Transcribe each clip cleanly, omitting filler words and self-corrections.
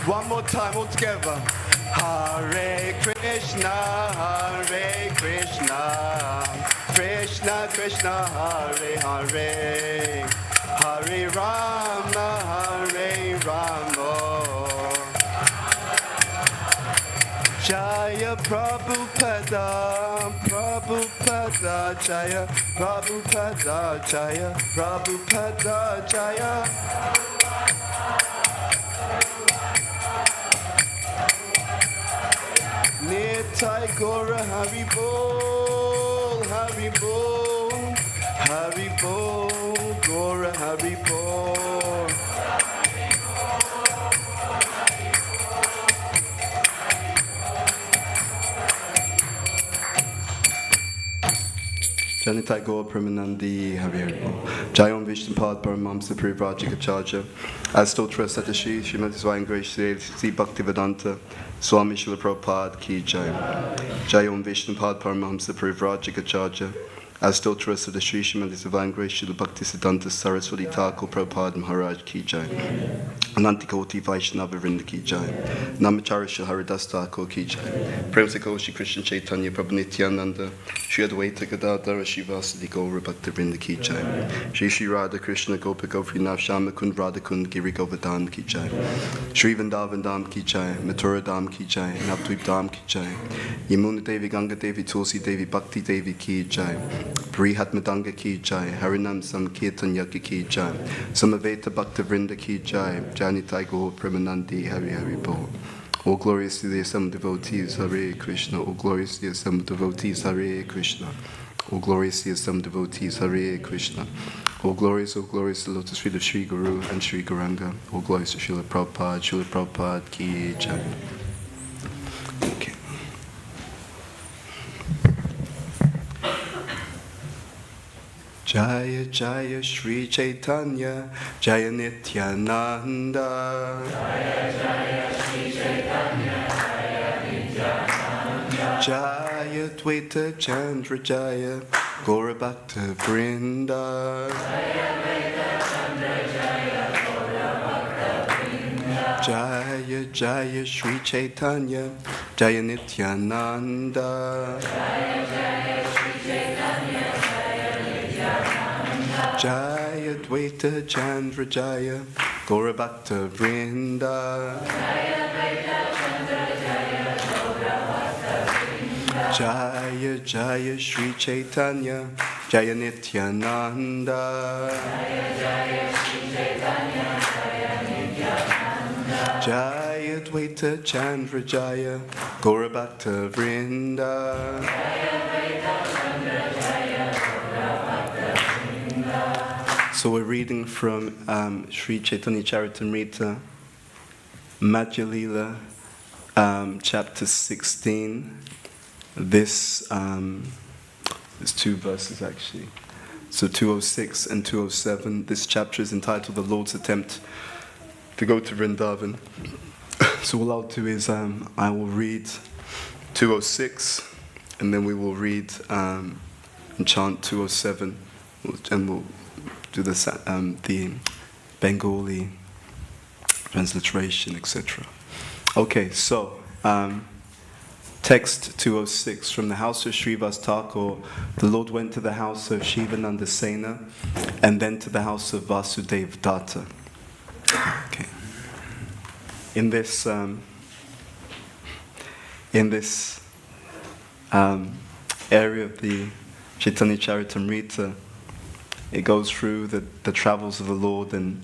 One more time, all together. Hare Krishna, Krishna Krishna, Hare Hare, Hare Rama, Jaya Prabhupada, Prabhupada Jaya, Prabhupada Jaya, Prabhupada Jaya. Nitai Gora Haribol, Haribol, Haribol, Gora Haribol. Janitai Gaur Premanandi Hari Hari Jayom Vishnupad Paramamsa Parivrajikacharya Astotra Satashi Srimati Swayangrace Sri Bhaktivedanta Swami Srila Prabhupada Ki Jai Jayom Vishnupad Paramamsa Parivrajikacharya Astotra Satashi Srimati Swayangrace Srila Bhaktisiddhanta Saraswati Thakur Prabhupada Maharaj Ki Jai Anantikoti Vaishnava Vrinda Ki Jai Namacharya Shri Haridas Thakur Ki Jai Prem Se Shri Krishna Chaitanya Prabhu Nityananda Shri Advaita Gadadhara Shivasadi Gaura Bhakta Vrinda Ki Jai Shri Shri Radha Krishna Gopa Gopinath Shama Kund Radha Kund Giri Govardhan Ki Jai Shri Vrindavan Dham Ki Jai Mathura Dham Ki Jai Navdvip Dham Ki Jai Yamuna Devi Ganga Devi Tulsi Devi Bhakti Devi Ki Jai Brihat Madanga Ki Jai Harinam Samkirtan Yaki Ki Jai Samaveta Bhakta Vrinda Ki Jai Janitai Gaur Premanandi Hari Hari Bol. All glorious to the assembled devotees, Hare Krishna. All glorious to the assembled devotees, Hare Krishna. All glorious to the assembled devotees, Hare Krishna. All glorious to the lotus feet of Sri Guru and Sri Gauranga. All glorious to Srila Prabhupada Ki Jai. Okay. Jaya Jaya Shri Chaitanya Jaya Nityananda Jaya Jaya Shri Chaitanya Jaya Nityananda Jaya Dvaita Chandra Jaya Gaura Bhakta Vrinda Jaya Dvaita Chandra Jaya Gaura Bhakta Vrinda Jaya Jaya Shri Chaitanya Jaya Nityananda Jaya Jaya Shri Chaitanya Jaya Dvaita Chandra Jaya Gaura Bhakta Vrinda Jaya Dvaita Chandra Jaya Gaura Bhakta Vrinda Jaya Jaya Shri Chaitanya Jaya Nityananda Jaya Jaya Shri Chaitanya Jaya Nityananda Jaya Dvaita Chandra Jaya Gaura Bhakta Vrinda Jaya Dvaita Chandra Jaya Gaura Bhakta Vrinda. So we're reading from Sri Chaitanya Charitamrita, Madhya Lila, chapter 16. This there's two verses actually. So 206 and 207. This chapter is entitled The Lord's Attempt to Go to Vrindavan. So what I'll do is I will read 206 and then we will read and chant 207 and we'll do the Bengali transliteration, etc. Okay, so text 206. From the house of Srivas Thakur, the Lord went to the house of Shivananda Sena and then to the house of Vasudev Datta. Okay. In this area of the Chaitanya Charitamrita, it goes through the travels of the Lord, and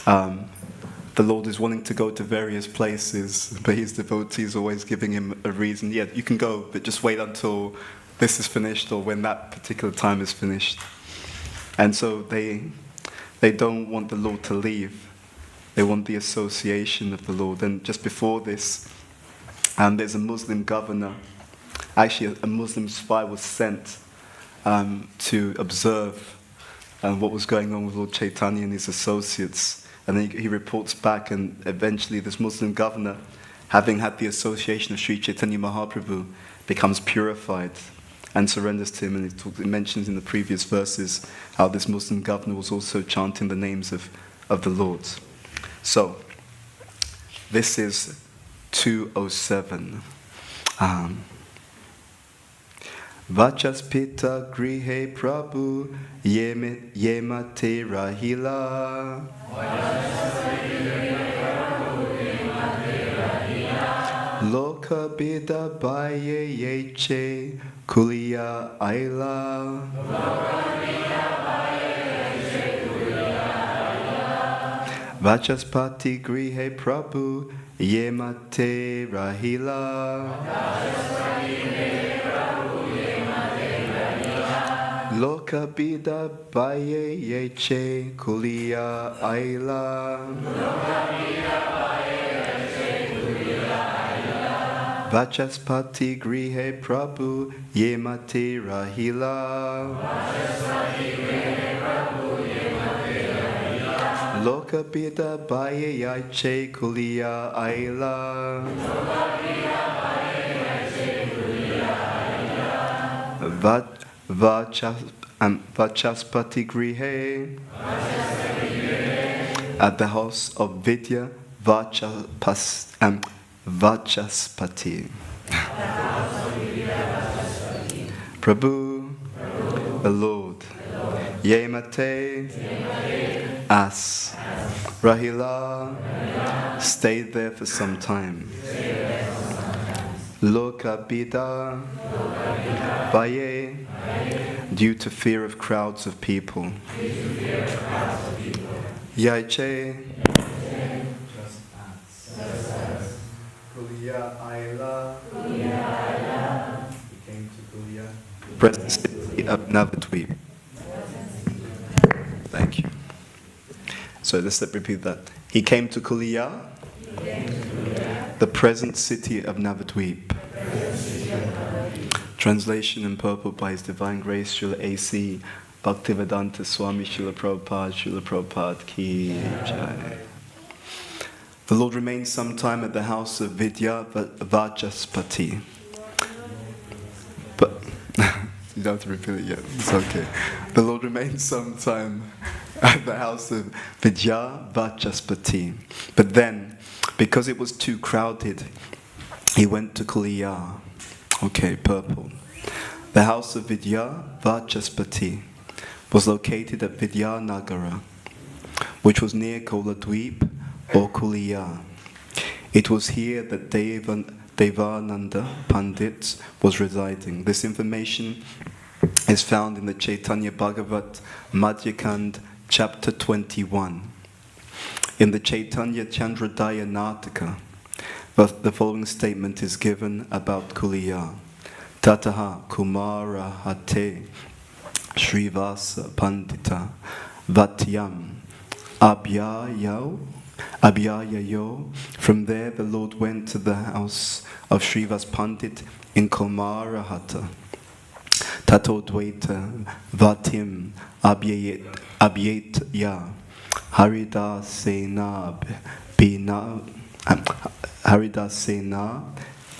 the Lord is wanting to go to various places, but his devotees are always giving him a reason. Yeah, you can go, but just wait until this is finished or when that particular time is finished. And so they don't want the Lord to leave. They want the association of the Lord. And just before this, there's a Muslim governor. Actually, a Muslim spy was sent to observe what was going on with Lord Chaitanya and his associates. And then he reports back, and eventually this Muslim governor, having had the association of Sri Chaitanya Mahaprabhu, becomes purified and surrenders to him. And he mentions in the previous verses how this Muslim governor was also chanting the names of the Lord. So, This is 207. Vachaspita grihe prabhu yemate rahila. Loka bida baye yeche kuliya aila. Vachaspati grihe prabhu yemate rahila. Loka bida baye yeche kuliya aila. Vachaspati grihe prabhu yemate rahila. Loka bida baye yeche kuliya aila. Vachaspati grihe. At the house of Vidya Vachaspati. Prabhu, the Lord. Yemate, as. Rahila, stayed there for some time. Loka bida, baye, due to fear of crowds of people. Yaiche, Kuliya Aila, he came to Kuliya, present city of Navadvip. Thank you. So let's repeat that. He came to Kuliya, the present city of Navadvip. Translation in purport by His Divine Grace, Srila A.C. Bhaktivedanta Swami Srila Prabhupada Ki Jai. The Lord remained some time at the house of Vidya Vachaspati. But you don't have to repeat it yet, it's okay. The Lord remained some time at the house of Vidya Vachaspati. But then, because it was too crowded, he went to Kuliya. Okay, purple. The house of Vidya Vachaspati was located at Vidyanagara, which was near Koladweep or Kuliya. It was here that Devananda Pandit was residing. This information is found in the Chaitanya Bhagavat Madhyakand, chapter 21. In the Chaitanya Chandrodaya Nataka, the following statement is given about Kuliya. Tataha Kumara Hate Shrivasa Pandita Vatyam Abhyayayo. From there the Lord went to the house of Shrivas Pandit in Komarahata. Tato Dvaita Vatim Abhyayatya Haridasena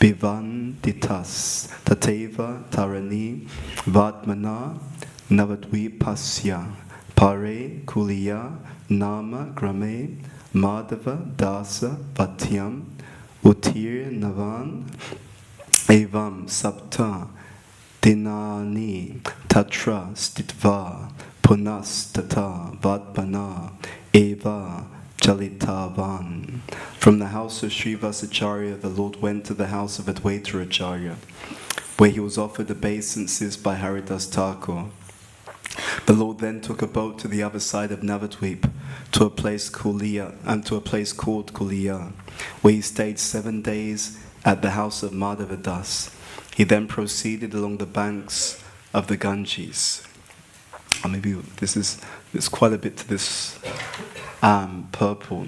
Bivanditas Tateva Tarani Vatmana Navadvipasya Pare Kuliya Nama Grame Madhava Dasa Vatyam Uttir Navan Evam Sapta Dinani Tatra Stitva Punas Tata Vatmana Eva Jalitavan. From the house of Srivasacharya, the Lord went to the house of Advaita Acharya, where he was offered obeisances by Haridas Thakur. The Lord then took a boat to the other side of Navadvip, to a place called Kuliya, where he stayed 7 days at the house of Madhavadas. He then proceeded along the banks of the Ganges. Maybe there's quite a bit to this purple,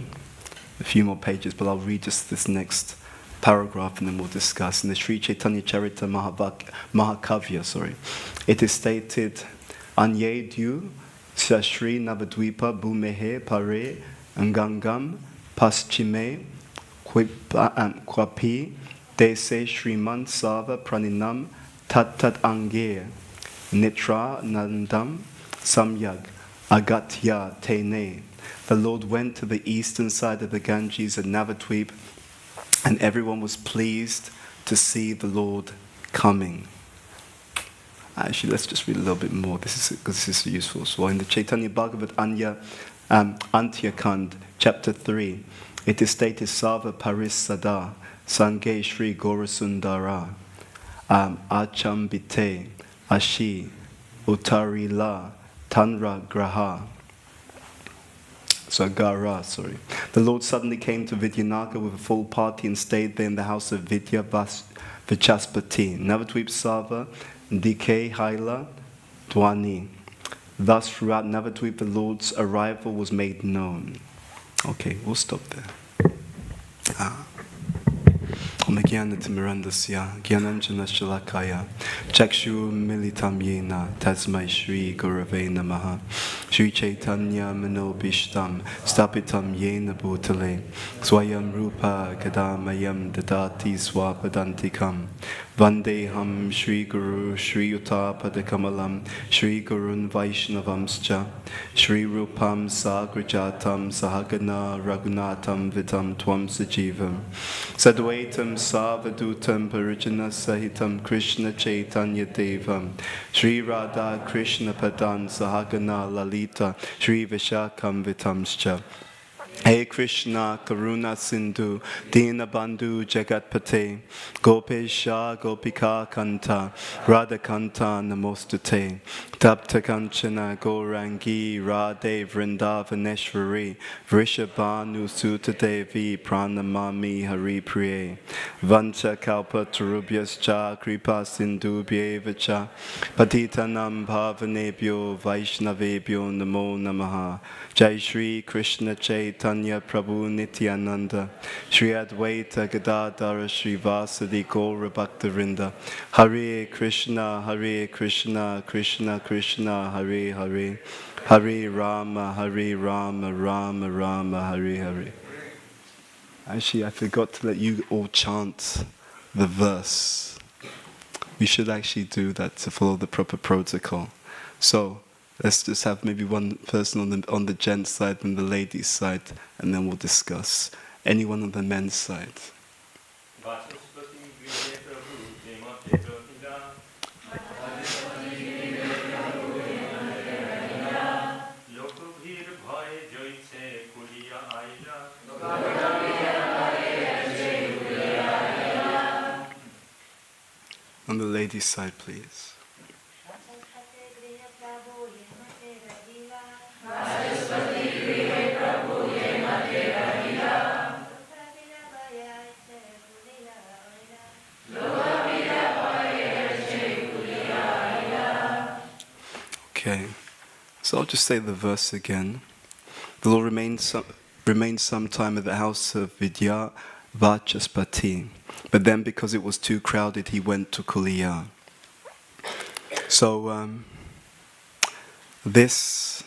a few more pages, but I'll read just this next paragraph and then we'll discuss. In the Sri Chaitanya Charita Mahakavya, it is stated, Anye Dyu Shashri Navadvipa Bhumehe Pare Ngangam Paschime Kwapi Dese Shriman Sava Praninam Tat Angir Nitra Nandam Samyag Agatya Tene. The Lord went to the eastern side of the Ganges at Navadvip, and everyone was pleased to see the Lord coming. Actually, let's just read a little bit more. This is useful. So in the Chaitanya Bhagavat Antyakand, chapter 3, it is stated, Sava Parisada, Sange Shri Gaurasundara, Achambite, Ashi, Uttarila, Tanra Graha. The Lord suddenly came to Vidyanagar with a full party and stayed there in the house of Vidya Vachaspati, Navadvip Sava, Dike Haila, Dwani. Thus, throughout Navadvip, the Lord's arrival was made known. Okay, we'll stop there. Omagyanatimirandasya, Gyananjana Shalakaya, Chakshu Militam Yena, Tasmai Shri Gurave Namaha, Shri Chaitanya Manobishtam, Stapitam Yena Bhutale, Swayam Rupa Kadamayam Dadati Swapadantikam, Vandeham Shri Guru Shri Uttapadakamalam, Shri Gurun Vaishnavamscha, Shri Rupam Sagrajatam Sahagana Raghunatam Vitam Tvam Sajivam, Sadvaitam Savadutam Parijana Sahitam Krishna Chaitanya Devam, Shri Radha Krishna Padan Sahagana Lalita, Shri Vishakam Vitamscha. Hey Krishna, Karuna Sindhu, Dina Bandhu Jagatpate, Gopesha Gopika Kanta, Radha Kanta Namostate, Tapta Kanchana Gaurangi, Radhe Vrindavaneshwari, Vrishabhanu Sutadevi, Pranamami Hari Priye, Vancha Kalpa Tarubhyascha, Kripa Sindhu Bhyevacha, Patitanam Bhavanebhyo, Vaishnavebhyo Namo Namaha, Jai Shri Krishna Chaitanya Prabhu Nityananda, Shri Advaita Gadadhara Shri Vasadi Gaura Bhaktavinda, Hare Krishna, Krishna Krishna, Hare Hare, Hare Rama, Rama Rama, Hare Hare. Actually, I forgot to let you all chant the verse. We should actually do that to follow the proper protocol. So, let's just have maybe one person on the gents' side and the ladies' side, and then we'll discuss. Anyone on the men's side? On the ladies' side, please. Okay, so I'll just say the verse again. The Lord remained some time at the house of Vidya Vachaspati, but then because it was too crowded, he went to Kuliya. So this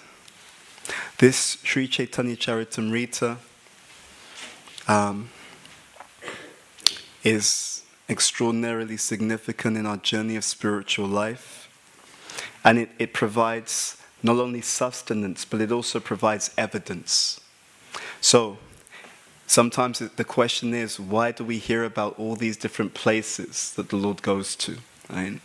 Sri Chaitanya Charitamrita is extraordinarily significant in our journey of spiritual life. And it provides not only sustenance, but it also provides evidence. So, sometimes the question is, why do we hear about all these different places that the Lord goes to? Right?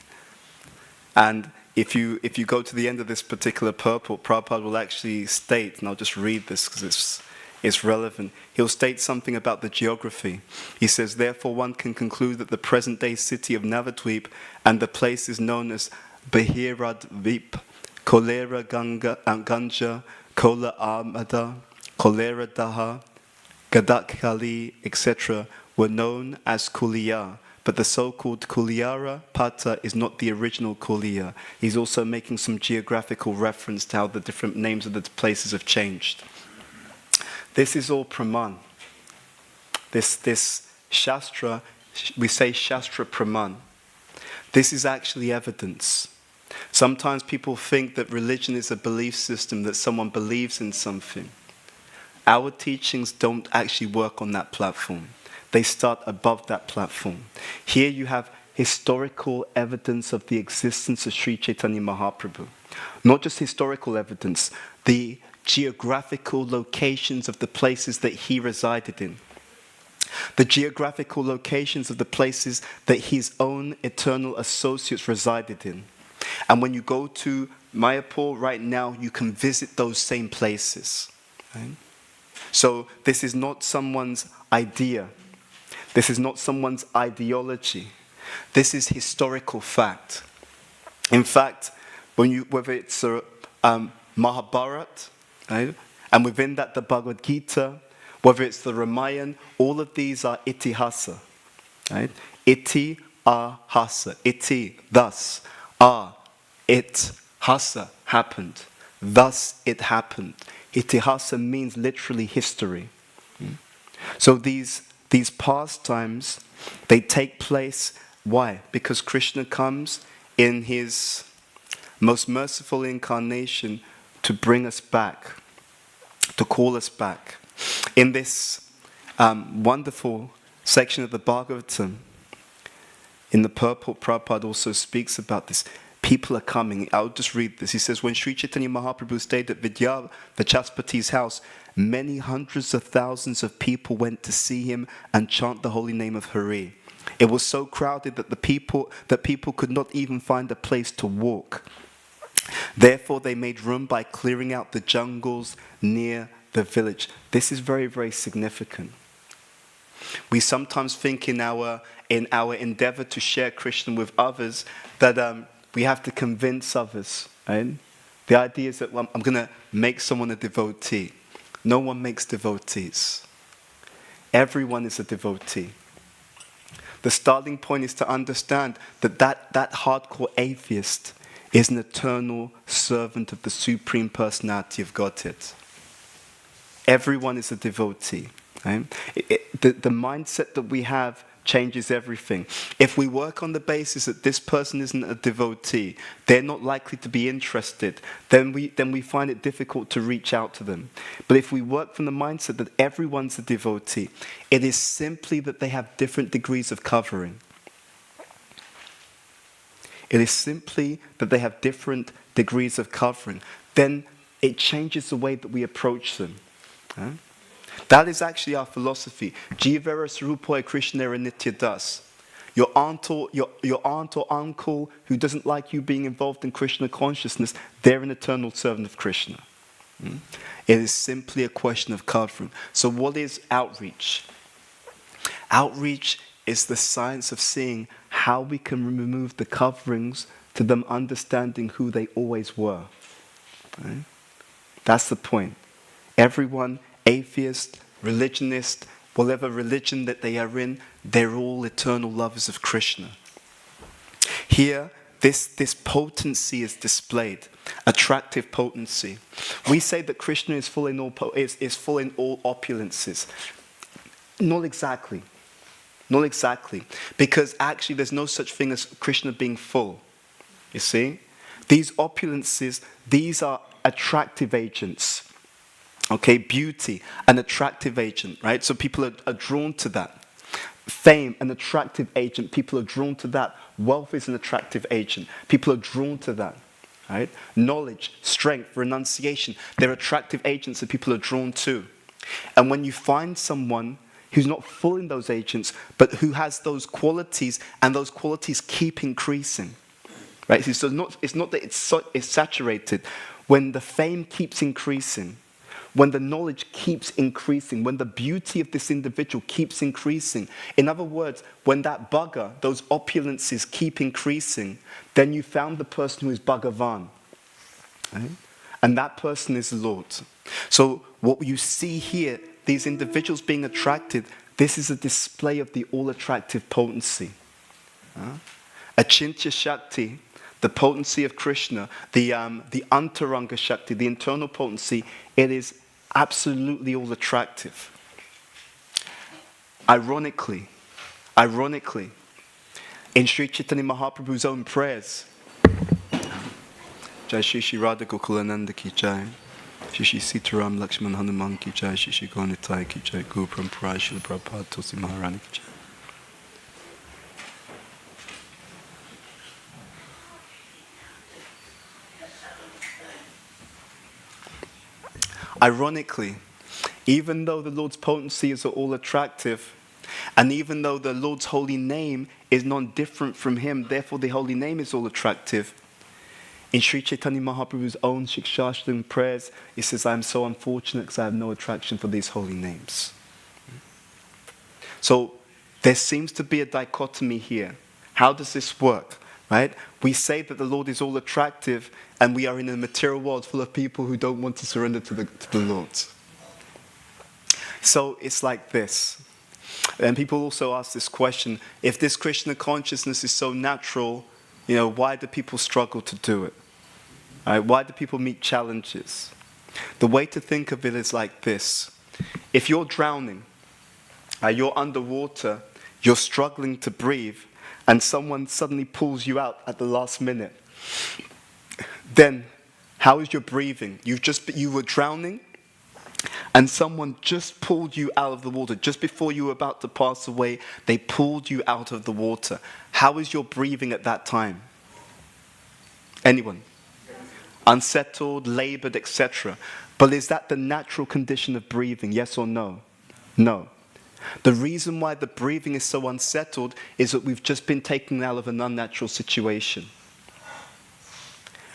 And if you go to the end of this particular purport, Prabhupada will actually state, and I'll just read this because it's relevant. He'll state something about the geography. He says, therefore one can conclude that the present-day city of Navadvip and the place is known as Bahiradvip, Kolera Ganja, Kola Amada, Kolera Daha, Gadakali, etc. were known as Kuliya, but the so-called Kuliyara Pata is not the original Kuliya. He's also making some geographical reference to how the different names of the places have changed. This is all Praman. This Shastra, we say Shastra Praman. This is actually evidence. Sometimes people think that religion is a belief system, that someone believes in something. Our teachings don't actually work on that platform. They start above that platform. Here you have historical evidence of the existence of Sri Chaitanya Mahaprabhu. Not just historical evidence, the geographical locations of the places that he resided in. The geographical locations of the places that his own eternal associates resided in. And when you go to Mayapur right now, you can visit those same places. Right? So this is not someone's idea. This is not someone's ideology. This is historical fact. In fact, whether it's Mahabharata, right? And within that the Bhagavad Gita, whether it's the Ramayana, all of these are itihasa. Right? Iti-ahasa. Iti, thus. It. Hasa, happened. Thus it happened. Itihasa means literally history. So these pastimes, they take place. Why? Because Krishna comes in his most merciful incarnation to bring us back, to call us back. In this wonderful section of the Bhagavatam, in the purport, Prabhupada also speaks about this. People are coming. I'll just read this. He says, when Sri Chaitanya Mahaprabhu stayed at Vidya Vachaspati's house, many hundreds of thousands of people went to see him and chant the holy name of Hari. It was so crowded that people could not even find a place to walk. Therefore, they made room by clearing out the jungles near the village. This is very, very significant. We sometimes think in our endeavor to share Krishna with others that we have to convince others. Right? The idea is that I'm going to make someone a devotee. No one makes devotees. Everyone is a devotee. The starting point is to understand that hardcore atheist is an eternal servant of the Supreme Personality of Godhead. Everyone is a devotee. Right? The mindset that we have changes everything. If we work on the basis that this person isn't a devotee, they're not likely to be interested, then we find it difficult to reach out to them. But if we work from the mindset that everyone's a devotee, it is simply that they have different degrees of covering. It is simply that they have different degrees of covering. Then it changes the way that we approach them. Huh? That is actually our philosophy. Jivera Sarupoya Krishnera Nitya Das. Your aunt or uncle who doesn't like you being involved in Krishna consciousness, they're an eternal servant of Krishna. It is simply a question of covering. So what is outreach? Outreach is the science of seeing how we can remove the coverings to them understanding who they always were. Right? That's the point. Everyone, atheist, religionist, whatever religion that they are in, they're all eternal lovers of Krishna. Here, this potency is displayed, attractive potency. We say that Krishna is full in all opulences. Not exactly. Not exactly. Because actually there's no such thing as Krishna being full. You see? These opulences, these are attractive agents. Okay, beauty, an attractive agent, right? So people are drawn to that. Fame, an attractive agent. People are drawn to that. Wealth is an attractive agent. People are drawn to that, right? Knowledge, strength, renunciation, they're attractive agents that people are drawn to. And when you find someone who's not full in those agents, but who has those qualities, and those qualities keep increasing, right? So it's not that it's saturated. When the fame keeps increasing, when the knowledge keeps increasing, when the beauty of this individual keeps increasing, in other words, when that bhagga, those opulences keep increasing, then you found the person who is Bhagavan. Right? And that person is the Lord. So what you see here, these individuals being attracted, this is a display of the all-attractive potency. Achintya Shakti, the potency of Krishna, the Antaranga Shakti, the internal potency, it is absolutely all attractive. Ironically, in Sri Chaitanya Mahaprabhu's own prayers, Jai Shri Shri Radha Gokulananda ki Jai, Shri Shri Sitaram Lakshman Hanuman ki Jai, Shri Shri Gaunitai ki Jai, Guru Parampara Srila Prabhupada Tulsi Maharani ki Jai. Ironically, even though the Lord's potencies are all attractive, and even though the Lord's holy name is non-different from him, therefore the holy name is all attractive, in Sri Chaitanya Mahaprabhu's own Shikshashtam prayers, he says, I am so unfortunate because I have no attraction for these holy names. So there seems to be a dichotomy here. How does this work? Right? We say that the Lord is all attractive, and we are in a material world full of people who don't want to surrender to the Lord. So it's like this. And people also ask this question, if this Krishna consciousness is so natural, why do people struggle to do it? Right? Why do people meet challenges? The way to think of it is like this. If you're drowning, you're underwater, you're struggling to breathe, and someone suddenly pulls you out at the last minute, then how is your breathing? You were drowning, and someone just pulled you out of the water. Just before you were about to pass away, they pulled you out of the water. How is your breathing at that time? Anyone? Unsettled, labored, etc. But is that the natural condition of breathing? Yes or no? No. The reason why the breathing is so unsettled is that we've just been taken out of an unnatural situation.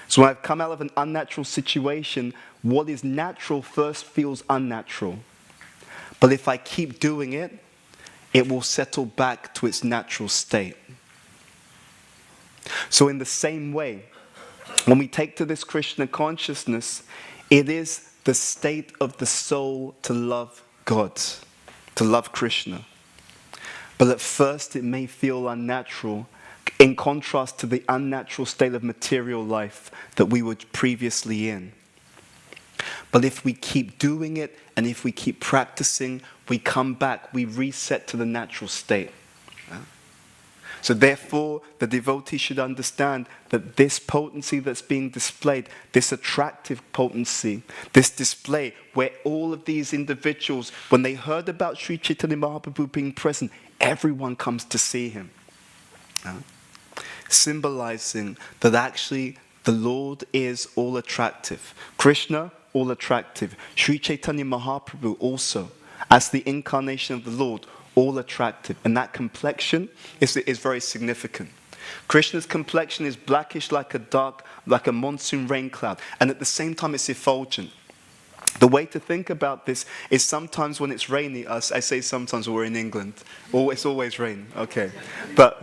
So when I've come out of an unnatural situation, what is natural first feels unnatural. But if I keep doing it, it will settle back to its natural state. So in the same way, when we take to this Krishna consciousness, it is the state of the soul to love God, to love Krishna. But at first it may feel unnatural, in contrast to the unnatural state of material life that we were previously in. But if we keep doing it, and if we keep practicing, we come back, we reset to the natural state. So therefore, the devotee should understand that this potency that's being displayed, this attractive potency, this display, where all of these individuals, when they heard about Sri Chaitanya Mahaprabhu being present, everyone comes to see him. Symbolizing that actually the Lord is all attractive. Krishna, all attractive. Sri Chaitanya Mahaprabhu also, as the incarnation of the Lord, all attractive. And that complexion is very significant. Krishna's complexion is blackish like a monsoon rain cloud. And at the same time it's effulgent. The way to think about this is sometimes when it's rainy, I say sometimes we're in England, it's always raining, okay. But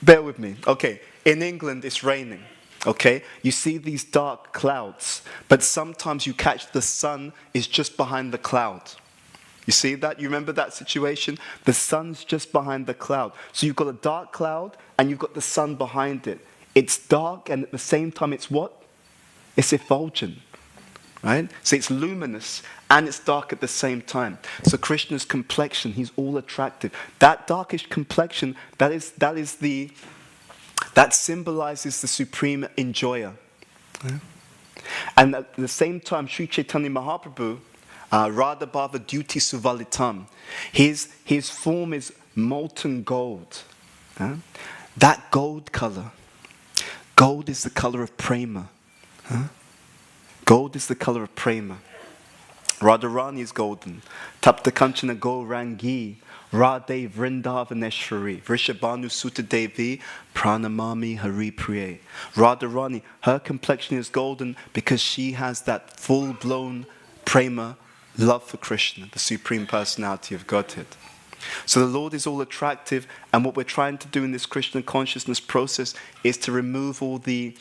bear with me, okay. In England it's raining, okay. You see these dark clouds, but sometimes you catch the sun is just behind the cloud. You see that? You remember that situation? The sun's just behind the cloud. So you've got a dark cloud and you've got the sun behind it. It's dark and at the same time it's what? It's effulgent. Right? So it's luminous and it's dark at the same time. So Krishna's complexion, he's all attractive. That darkish complexion, that symbolizes the supreme enjoyer. Right? And at the same time, Sri Chaitanya Mahaprabhu, Radha Bhava Duty Suvalitam, his form is molten gold. That gold color, gold is the color of prema. Gold is the color of prema. Radharani is golden. Tapta Kanchana Gaurangi, Radhe Vrindavaneshwari, Vrishabhanu Sutta Devi, Pranamami Hari Priye. Radharani, her complexion is golden because she has that full-blown prema, love for Krishna, the Supreme Personality of Godhead. So the Lord is all attractive, and what we're trying to do in this Krishna consciousness process is to remove all the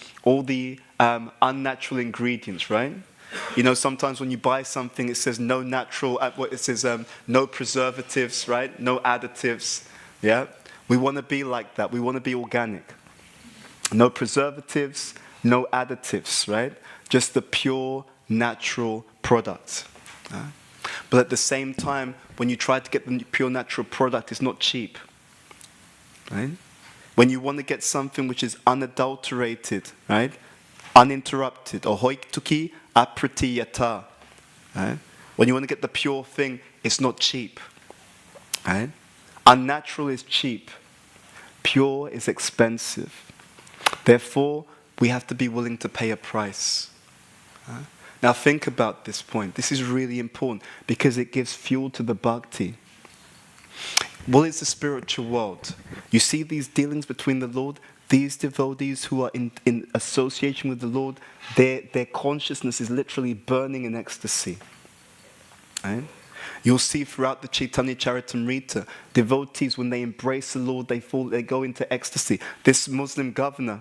unnatural ingredients, right? You know, sometimes when you buy something, it says no natural, it says no preservatives, right? No additives, yeah? We want to be like that. We want to be organic. No preservatives, no additives, right? Just the pure, natural product. But at the same time, when you try to get the pure natural product, it's not cheap. Right? When you want to get something which is unadulterated, right? Uninterrupted, ahoiktuki apratiyata. Right? When you want to get the pure thing, it's not cheap. Right? Unnatural is cheap. Pure is expensive. Therefore, we have to be willing to pay a price. Now think about this point. This is really important because it gives fuel to the bhakti. What is the spiritual world? You see these dealings between the Lord, these devotees who are in association with the Lord, their consciousness is literally burning in ecstasy. Right? You'll see throughout the Chaitanya Charitamrita, devotees, when they embrace the Lord, they go into ecstasy. This Muslim governor,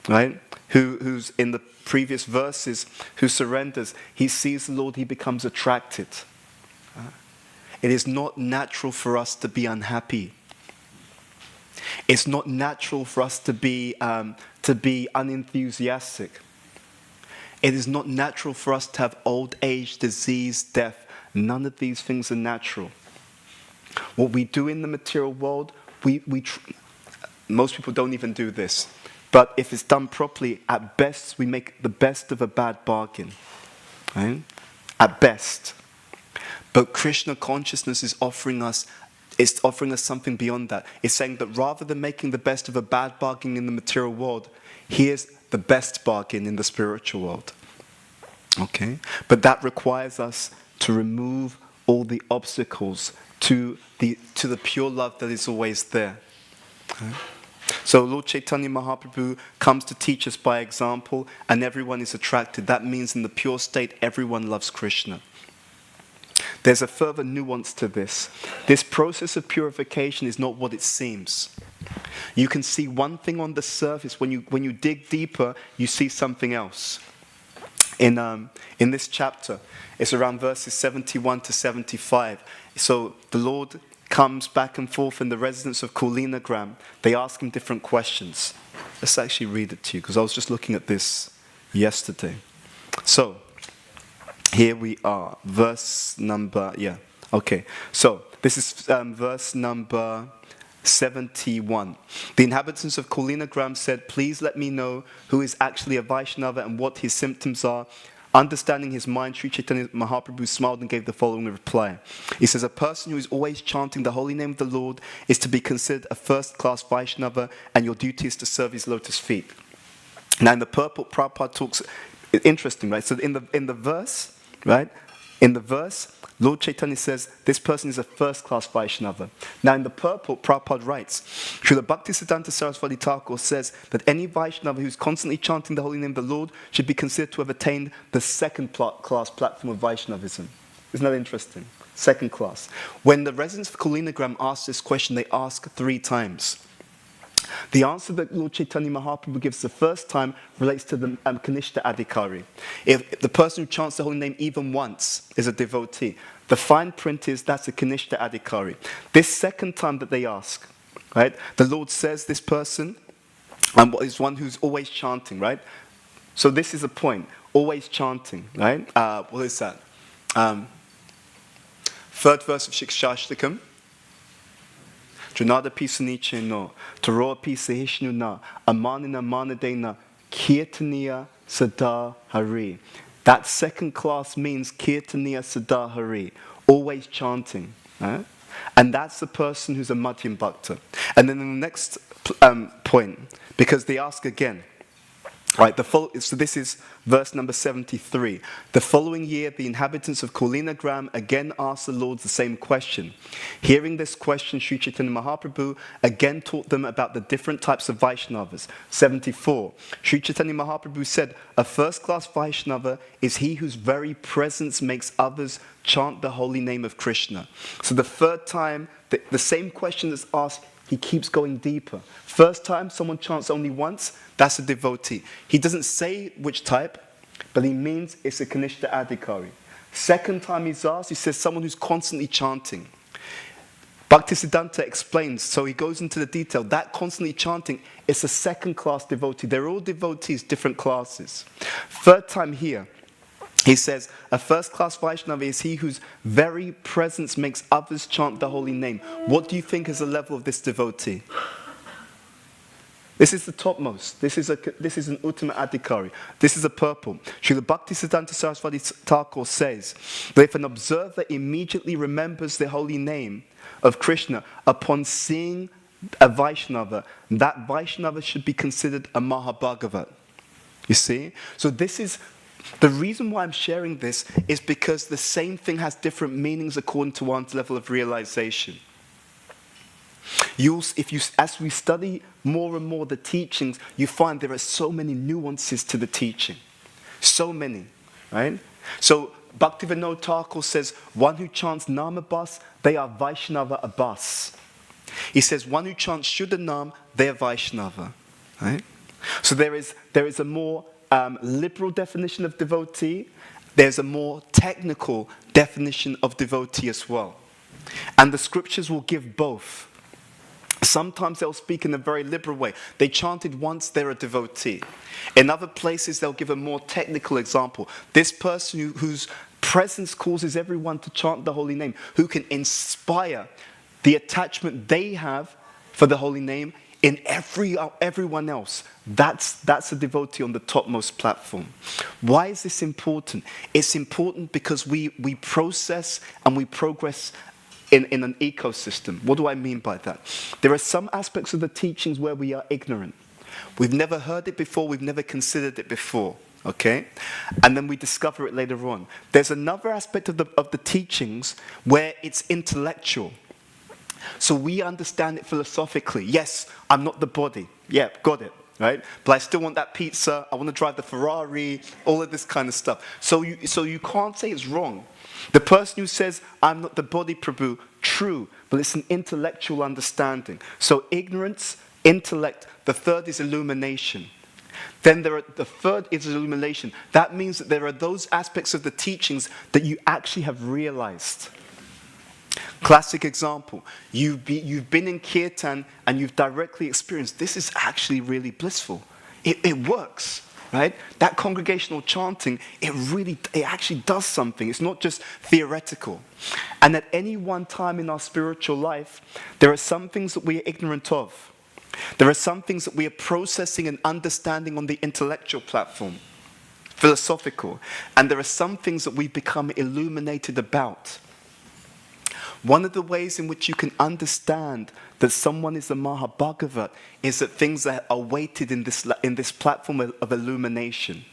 right, who's in the previous verses, who surrenders, he sees the Lord, he becomes attracted. It is not natural for us to be unhappy. It's not natural for us to be unenthusiastic. It is not natural for us to have old age, disease, death. None of these things are natural. What we do in the material world, most people don't even do this. But if it's done properly, at best, we make the best of a bad bargain. Right? At best. But Krishna consciousness is offering us something beyond that. It's saying that rather than making the best of a bad bargain in the material world, here's the best bargain in the spiritual world. Okay? But that requires us to remove all the obstacles to the pure love that is always there. Okay? So Lord Chaitanya Mahaprabhu comes to teach us by example, and everyone is attracted. That means in the pure state, everyone loves Krishna. There's a further nuance to this. This process of purification is not what it seems. You can see one thing on the surface. When you dig deeper, you see something else. In this chapter, it's around verses 71 to 75. So the Lord comes back and forth in the residence of Kulinagram. They ask him different questions. Let's actually read it to you, because I was just looking at this yesterday. So, here we are, verse number, So, this is verse number 71. The inhabitants of Kulinagram said, "Please let me know who is actually a Vaishnava and what his symptoms are." Understanding his mind, Sri Chaitanya Mahaprabhu smiled and gave the following reply. He says, "A person who is always chanting the holy name of the Lord is to be considered a first-class Vaishnava, and your duty is to serve his lotus feet." Now in the purport, Prabhupada talks, interesting, right? So in the verse, right? In the verse, Lord Chaitanya says, this person is a first-class Vaishnava. Now in the purport, Prabhupada writes, Srila Bhaktisiddhanta Saraswati Thakur says that any Vaishnava who's constantly chanting the holy name of the Lord should be considered to have attained the second-class platform of Vaishnavism. Isn't that interesting? Second class. When the residents of Kulinagram ask this question, they ask 3 times. The answer that Lord Chaitanya Mahaprabhu gives the first time relates to the Kanishta Adhikari. If the person who chants the holy name even once is a devotee, the fine print is that's a Kanishta Adhikari. This second time that they ask, right, the Lord says this person is one who's always chanting, right? So this is a point, always chanting, right? What is that? 3rd verse of Shikshashtakam. Janada Pisaniche no, Taroa Pisahishnu na, Amanina Manadena, Kirtaniya Sada Hari. That second class means Kirtaniya Sada Hari, always chanting. Right? And that's the person who's a Madhyam Bhakta. And then in the next point, because they ask again, right, so this is verse number 73. The following year, the inhabitants of Kulinagram again asked the Lord the same question. Hearing this question, Sri Chaitanya Mahaprabhu again taught them about the different types of Vaishnavas. 74. Sri Chaitanya Mahaprabhu said, "A first-class Vaishnava is he whose very presence makes others chant the holy name of Krishna." So the third time, the same question is asked, he keeps going deeper. First time, someone chants only once, that's a devotee. He doesn't say which type, but he means it's a Kanishta Adhikari. Second time he's asked, he says someone who's constantly chanting. Bhaktisiddhanta explains, so he goes into the detail, that constantly chanting is a second-class devotee. They're all devotees, different classes. Third time here, he says, a first-class Vaishnava is he whose very presence makes others chant the holy name. What do you think is the level of this devotee? This is the topmost. This is an Uttama Adhikari. This is a purple. Srila Bhaktisiddhanta Saraswati Thakur says that if an observer immediately remembers the holy name of Krishna upon seeing a Vaishnava, that Vaishnava should be considered a Mahabhagavat. You see? So this is The reason why I'm sharing this is because the same thing has different meanings according to one's level of realization. As we study more and more the teachings, you find there are so many nuances to the teaching. So many, right? So Bhaktivedanta Thakur says, one who chants Namabas, they are Vaishnava Abbas. He says, one who chants Shuddhanam, they are Vaishnava, right? So there is a more liberal definition of devotee. There's a more technical definition of devotee as well. And the scriptures will give both. Sometimes they'll speak in a very liberal way. They chanted once, they're a devotee. In other places, they'll give a more technical example. This person whose presence causes everyone to chant the holy name, who can inspire the attachment they have for the holy name in everyone else. That's a devotee on the topmost platform. Why is this important? It's important because we process and we progress in an ecosystem. What do I mean by that? There are some aspects of the teachings where we are ignorant. We've never heard it before, we've never considered it before, okay? And then we discover it later on. There's another aspect of the teachings where it's intellectual. So we understand it philosophically. Yes, I'm not the body. Yeah, got it, right? But I still want that pizza, I want to drive the Ferrari, all of this kind of stuff. So you can't say it's wrong. The person who says, I'm not the body, Prabhu, true, but it's an intellectual understanding. So ignorance, intellect, the third is illumination. Then the third is illumination. That means that there are those aspects of the teachings that you actually have realized. Classic example, you've been in kirtan and you've directly experienced, this is actually really blissful. It works. Right? That congregational chanting, it actually does something. It's not just theoretical. And at any one time in our spiritual life, there are some things that we are ignorant of. There are some things that we are processing and understanding on the intellectual platform, philosophical. And there are some things that we become illuminated about. One of the ways in which you can understand that someone is a Mahabhagavat is that things are weighted in this platform of illumination.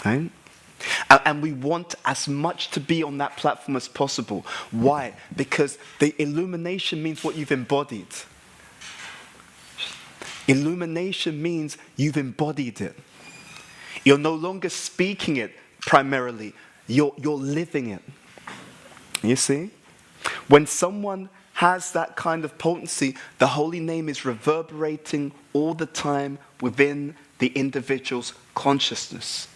Right? And we want as much to be on that platform as possible. Why? Because the illumination means what you've embodied. Illumination means you've embodied it. You're no longer speaking it primarily. You're living it. You see? When someone has that kind of potency, the holy name is reverberating all the time within the individual's consciousness.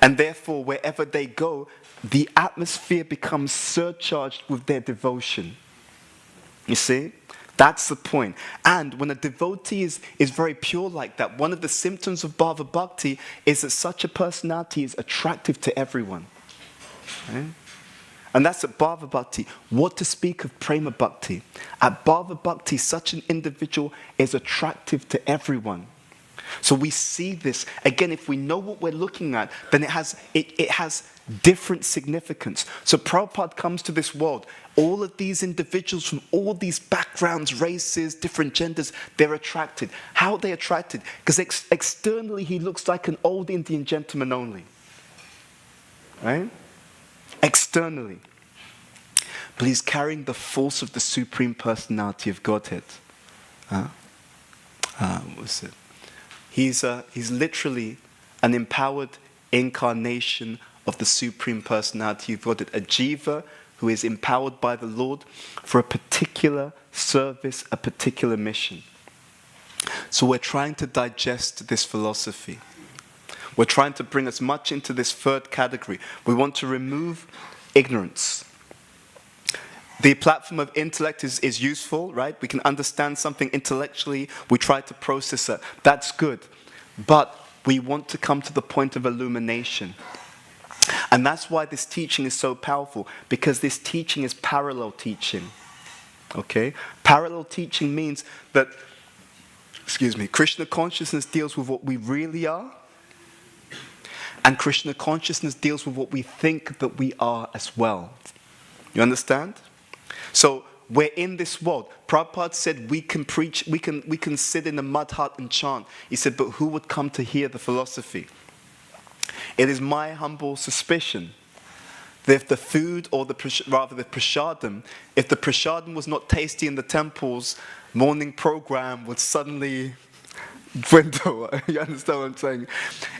And therefore, wherever they go, the atmosphere becomes surcharged with their devotion. You see? That's the point. And when a devotee is very pure like that, one of the symptoms of Bhava Bhakti is that such a personality is attractive to everyone. Right? And that's at Bhava Bhakti. What to speak of Prema Bhakti? At Bhava Bhakti, such an individual is attractive to everyone. So we see this. Again, if we know what we're looking at, then it has different significance. So Prabhupada comes to this world. All of these individuals from all these backgrounds, races, different genders, they're attracted. How are they attracted? Because externally he looks like an old Indian gentleman only. Right? Externally. But he's carrying the force of the Supreme Personality of Godhead. What was it? He's literally an empowered incarnation of the Supreme Personality of Godhead. A jiva who is empowered by the Lord for a particular service, a particular mission. So we're trying to digest this philosophy. We're trying to bring as much into this third category. We want to remove ignorance. The platform of intellect is useful, right? We can understand something intellectually. We try to process it. That's good. But we want to come to the point of illumination. And that's why this teaching is so powerful, because this teaching is parallel teaching. Okay? Parallel teaching means that, Krishna consciousness deals with what we really are, and Krishna consciousness deals with what we think that we are as well. You understand? So we're in this world. Prabhupada said we can preach, we can sit in a mud hut and chant. He said, but who would come to hear the philosophy? It is my humble suspicion that if the food, or the prasadam, if the prasadam was not tasty in the temple's morning program, would suddenly dwindle. You understand what I'm saying?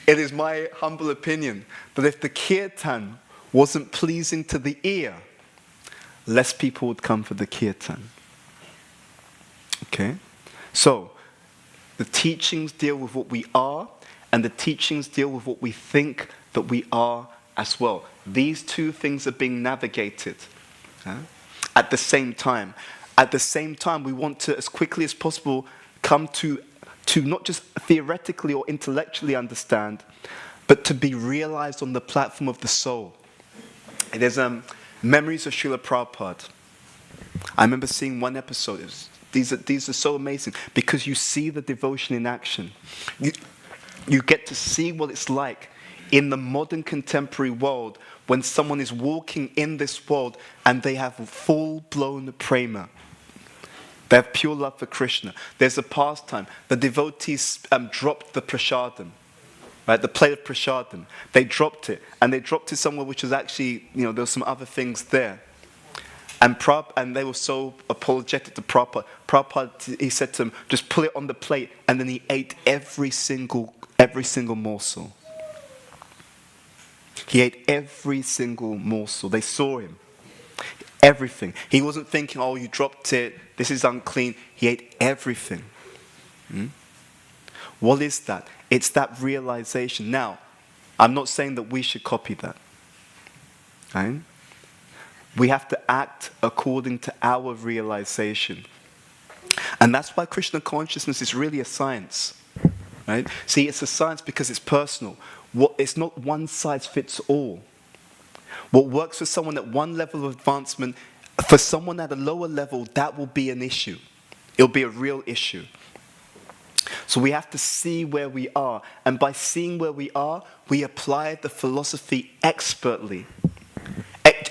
It is my humble opinion that if the kirtan wasn't pleasing to the ear, less people would come for the kirtan. Okay? So, the teachings deal with what we are, and the teachings deal with what we think that we are as well. These two things are being navigated at the same time. At the same time, we want to, as quickly as possible, come to not just theoretically or intellectually understand, but to be realized on the platform of the soul. There's Memories of Srila Prabhupada. I remember seeing one episode. These are so amazing because you see the devotion in action. You get to see what it's like in the modern contemporary world when someone is walking in this world and they have full-blown prema. They have pure love for Krishna. There's a pastime. The devotees dropped the prasadam, right? The plate of prasadam. They dropped it, and they dropped it somewhere which was actually, there were some other things there. And they were so apologetic to Prabhupada. Prabhupada, he said to them, just put it on the plate, and then he ate every single morsel. He ate every single morsel. They saw him. Everything. He wasn't thinking, oh, you dropped it, this is unclean. He ate everything. What is that? It's that realization. Now, I'm not saying that we should copy that. Right? We have to act according to our realization. And that's why Krishna consciousness is really a science. Right? See, it's a science because it's personal. It's not one size fits all. What works for someone at one level of advancement, for someone at a lower level, that will be an issue. It'll be a real issue. So we have to see where we are. And by seeing where we are, we apply the philosophy expertly.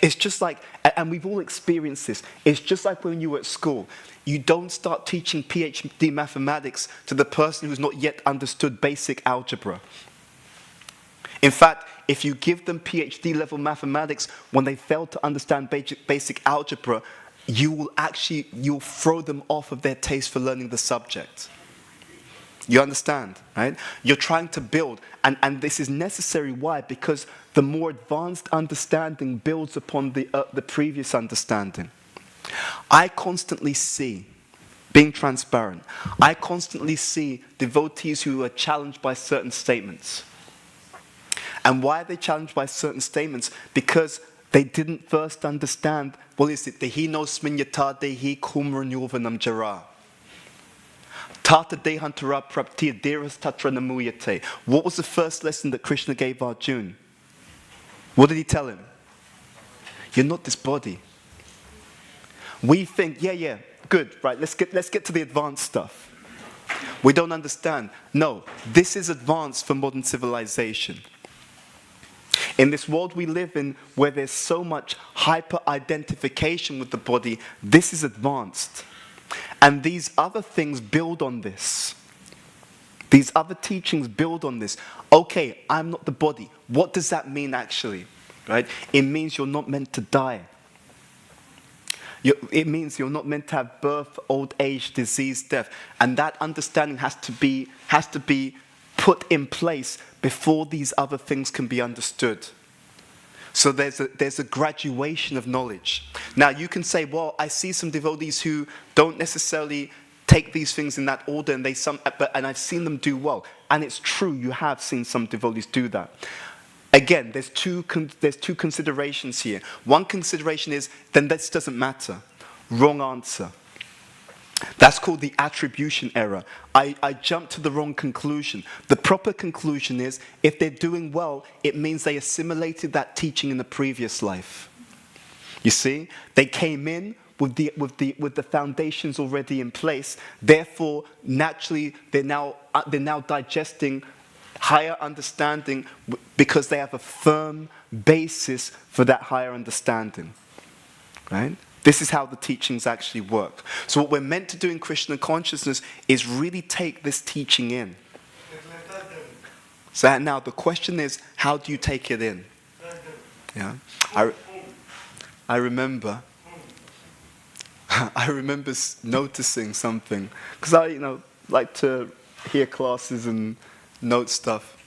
It's just like, and we've all experienced this, it's just like when you were at school. You don't start teaching PhD mathematics to the person who's not yet understood basic algebra. In fact, if you give them PhD level mathematics when they fail to understand basic algebra, you'll throw them off of their taste for learning the subject. You understand, right? You're trying to build, and this is necessary. Why? Because the more advanced understanding builds upon the previous understanding. I constantly see, being transparent, I constantly see devotees who are challenged by certain statements. And why are they challenged by certain statements? Because they didn't first understand, what is it? Dehi no sminyata dehi kumranyuvanam jara. Tata dehantara praptiya deras tatra namuyate. What was the first lesson that Krishna gave Arjuna? What did he tell him? You're not this body. We think, yeah, good, right, let's get to the advanced stuff. We don't understand. No, this is advanced for modern civilization. In this world we live in, where there's so much hyper-identification with the body, this is advanced. And these other things build on this. These other teachings build on this. Okay, I'm not the body. What does that mean actually? Right? It means you're not meant to die. It means you're not meant to have birth, old age, disease, death. And that understanding has to be put in place before these other things can be understood. So there's a graduation of knowledge. Now you can say, well, I see some devotees who don't necessarily take these things in that order, and I've seen them do well. And it's true, you have seen some devotees do that. Again, there's two considerations here. One consideration is, then this doesn't matter. Wrong answer. That's called the attribution error. I jumped to the wrong conclusion. The proper conclusion is, if they're doing well, it means they assimilated that teaching in the previous life. You see, they came in with the foundations already in place. Therefore, naturally, they're now digesting higher understanding because they have a firm basis for that higher understanding. Right? This is how the teachings actually work. So what we're meant to do in Krishna consciousness is really take this teaching in. So now the question is, how do you take it in? Yeah, I remember noticing something, because I like to hear classes and note stuff,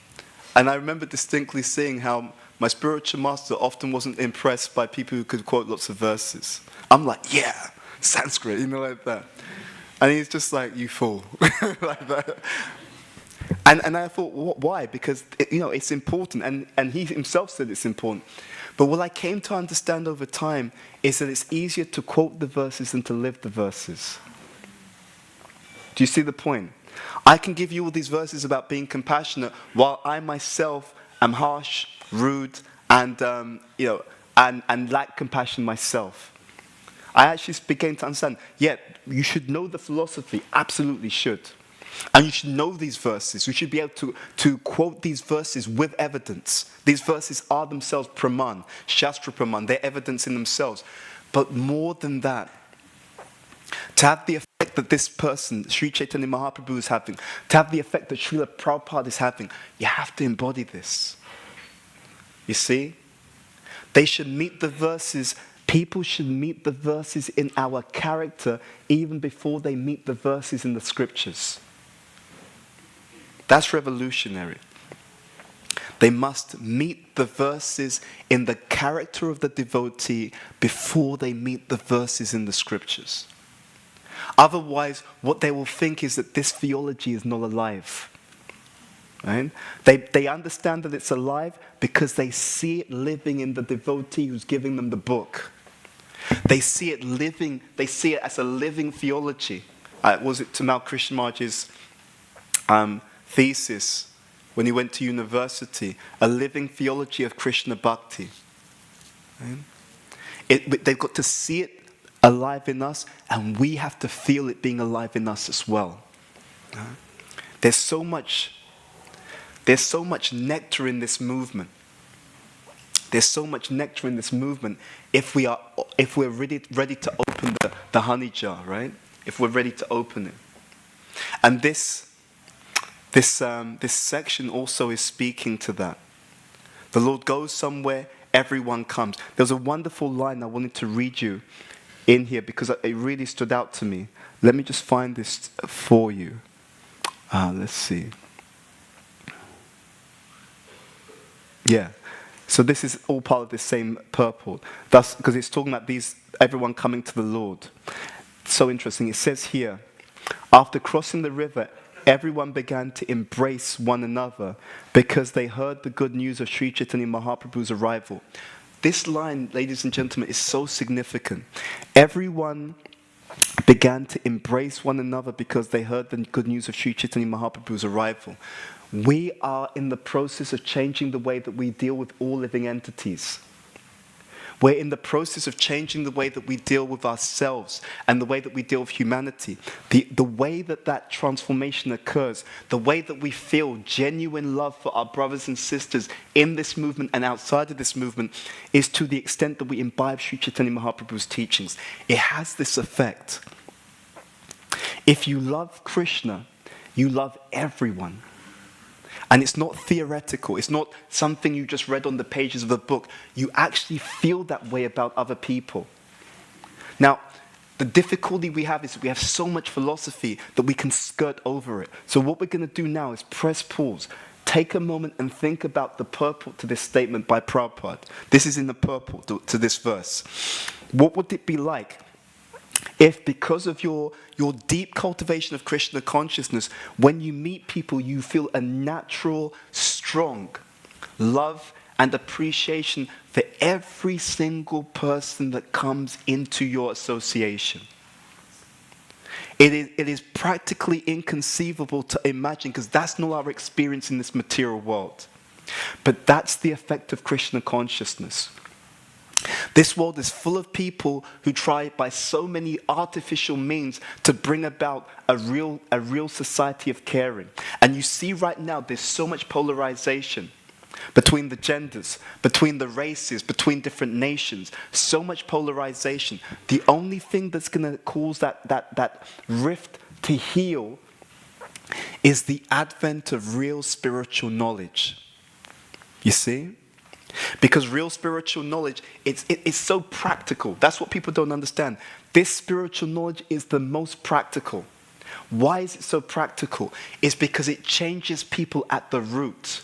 and I remember distinctly seeing how my spiritual master often wasn't impressed by people who could quote lots of verses. I'm like, yeah, Sanskrit, like that, and he's just like, you fool, like that. And I thought, why? Because it's important, and he himself said it's important. But what I came to understand over time is that it's easier to quote the verses than to live the verses. Do you see the point? I can give you all these verses about being compassionate while I myself am harsh, rude, and lack compassion myself. I actually began to understand, you should know the philosophy, absolutely should. And you should know these verses. You should be able to quote these verses with evidence. These verses are themselves praman, shastra praman. They're evidence in themselves. But more than that, to have the effect that this person, Sri Chaitanya Mahaprabhu, is having, to have the effect that Srila Prabhupada is having, you have to embody this. You see? They should meet the verses. People should meet the verses in our character even before they meet the verses in the scriptures. That's revolutionary. They must meet the verses in the character of the devotee before they meet the verses in the scriptures. Otherwise, what they will think is that this theology is not alive. Right? They understand that it's alive because they see it living in the devotee who's giving them the book. They see it living, they see it as a living theology. Was it Tamal Krishnamaj's thesis when he went to university, a living theology of Krishna Bhakti. Right? They've got to see it alive in us, and we have to feel it being alive in us as well. Right? There's so much nectar in this movement. There's so much nectar in this movement if we're ready to open the honey jar, right? If we're ready to open it. And this section also is speaking to that. The Lord goes somewhere, everyone comes. There's a wonderful line I wanted to read you in here because it really stood out to me. Let me just find this for you. Let's see. Yeah. So this is all part of the same purport. Thus, because it's talking about everyone coming to the Lord. So interesting. It says here, after crossing the river, everyone began to embrace one another because they heard the good news of Sri Chaitanya Mahaprabhu's arrival. This line, ladies and gentlemen, is so significant. Everyone began to embrace one another because they heard the good news of Sri Chaitanya Mahaprabhu's arrival. We are in the process of changing the way that we deal with all living entities. We're in the process of changing the way that we deal with ourselves and the way that we deal with humanity. The way that transformation occurs, the way that we feel genuine love for our brothers and sisters in this movement and outside of this movement is to the extent that we imbibe Sri Chaitanya Mahaprabhu's teachings. It has this effect. If you love Krishna, you love everyone. And it's not theoretical. It's not something you just read on the pages of a book. You actually feel that way about other people. Now, the difficulty we have is we have so much philosophy that we can skirt over it. So what we're going to do now is press pause. Take a moment and think about the purport to this statement by Prabhupada. This is in the purport to this verse. What would it be like if, because of your deep cultivation of Krishna consciousness, when you meet people, you feel a natural, strong love and appreciation for every single person that comes into your association? It is practically inconceivable to imagine, because that's not our experience in this material world. But that's the effect of Krishna consciousness. This world is full of people who try by so many artificial means to bring about a real society of caring. And you see right now there's so much polarization between the genders, between the races, between different nations. So much polarization. The only thing that's going to cause that rift to heal is the advent of real spiritual knowledge. You see? Because real spiritual knowledge, it's so practical. That's what people don't understand. This spiritual knowledge is the most practical. Why is it so practical? It's because it changes people at the root.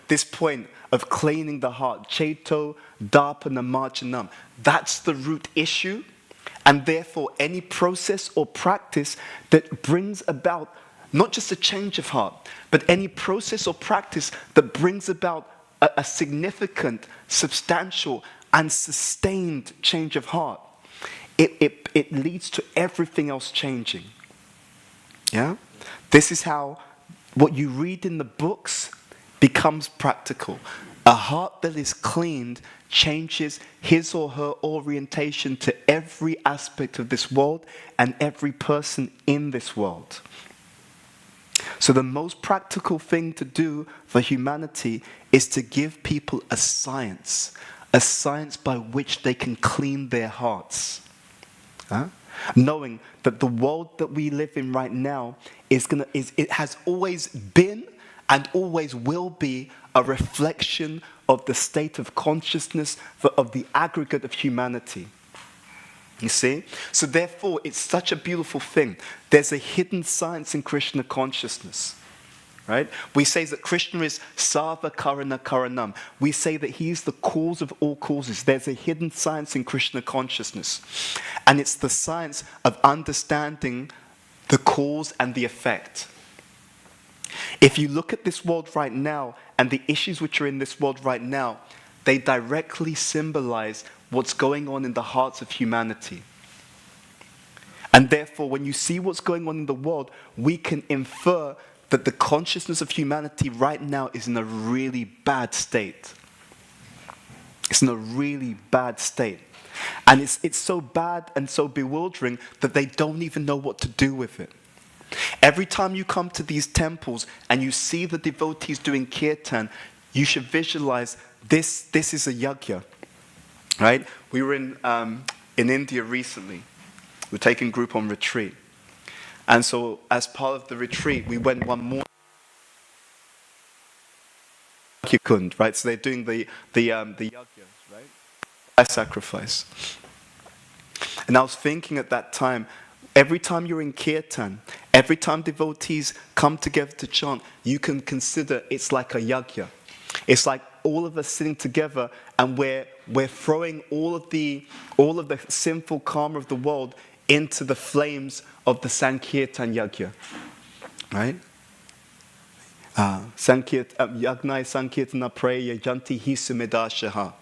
This point of cleaning the heart, Cheto, Darpana, Marjanam, that's the root issue. And therefore, any process or practice that brings about not just a change of heart, but any process or practice that brings about a significant, substantial, and sustained change of heart, it leads to everything else changing. Yeah? This is how what you read in the books becomes practical. A heart that is cleaned changes his or her orientation to every aspect of this world and every person in this world. So the most practical thing to do for humanity is to give people a science by which they can clean their hearts. Knowing that the world that we live in right now it has always been and always will be a reflection of the state of consciousness of the aggregate of humanity. You see? So therefore, it's such a beautiful thing. There's a hidden science in Krishna consciousness. Right? We say that Krishna is Sarva Karana Karanam. We say that he is the cause of all causes. There's a hidden science in Krishna consciousness. And it's the science of understanding the cause and the effect. If you look at this world right now and the issues which are in this world right now, they directly symbolize what's going on in the hearts of humanity. And therefore, when you see what's going on in the world, we can infer that the consciousness of humanity right now is in a really bad state. It's in a really bad state. And it's so bad and so bewildering that they don't even know what to do with it. Every time you come to these temples and you see the devotees doing kirtan, you should visualize this is a yajna. Right? We were in India recently. We're taking group on retreat. And so as part of the retreat, we went one morning. Right? So they're doing the yajnas, right? A sacrifice. And I was thinking at that time, every time you're in kirtan, every time devotees come together to chant, you can consider it's like a yajna. It's like all of us sitting together and we're throwing all of the sinful karma of the world into the flames of the Sankirtan Yajna. Right? Yagnai Sankirtana Preya Janti Hisumedashaha.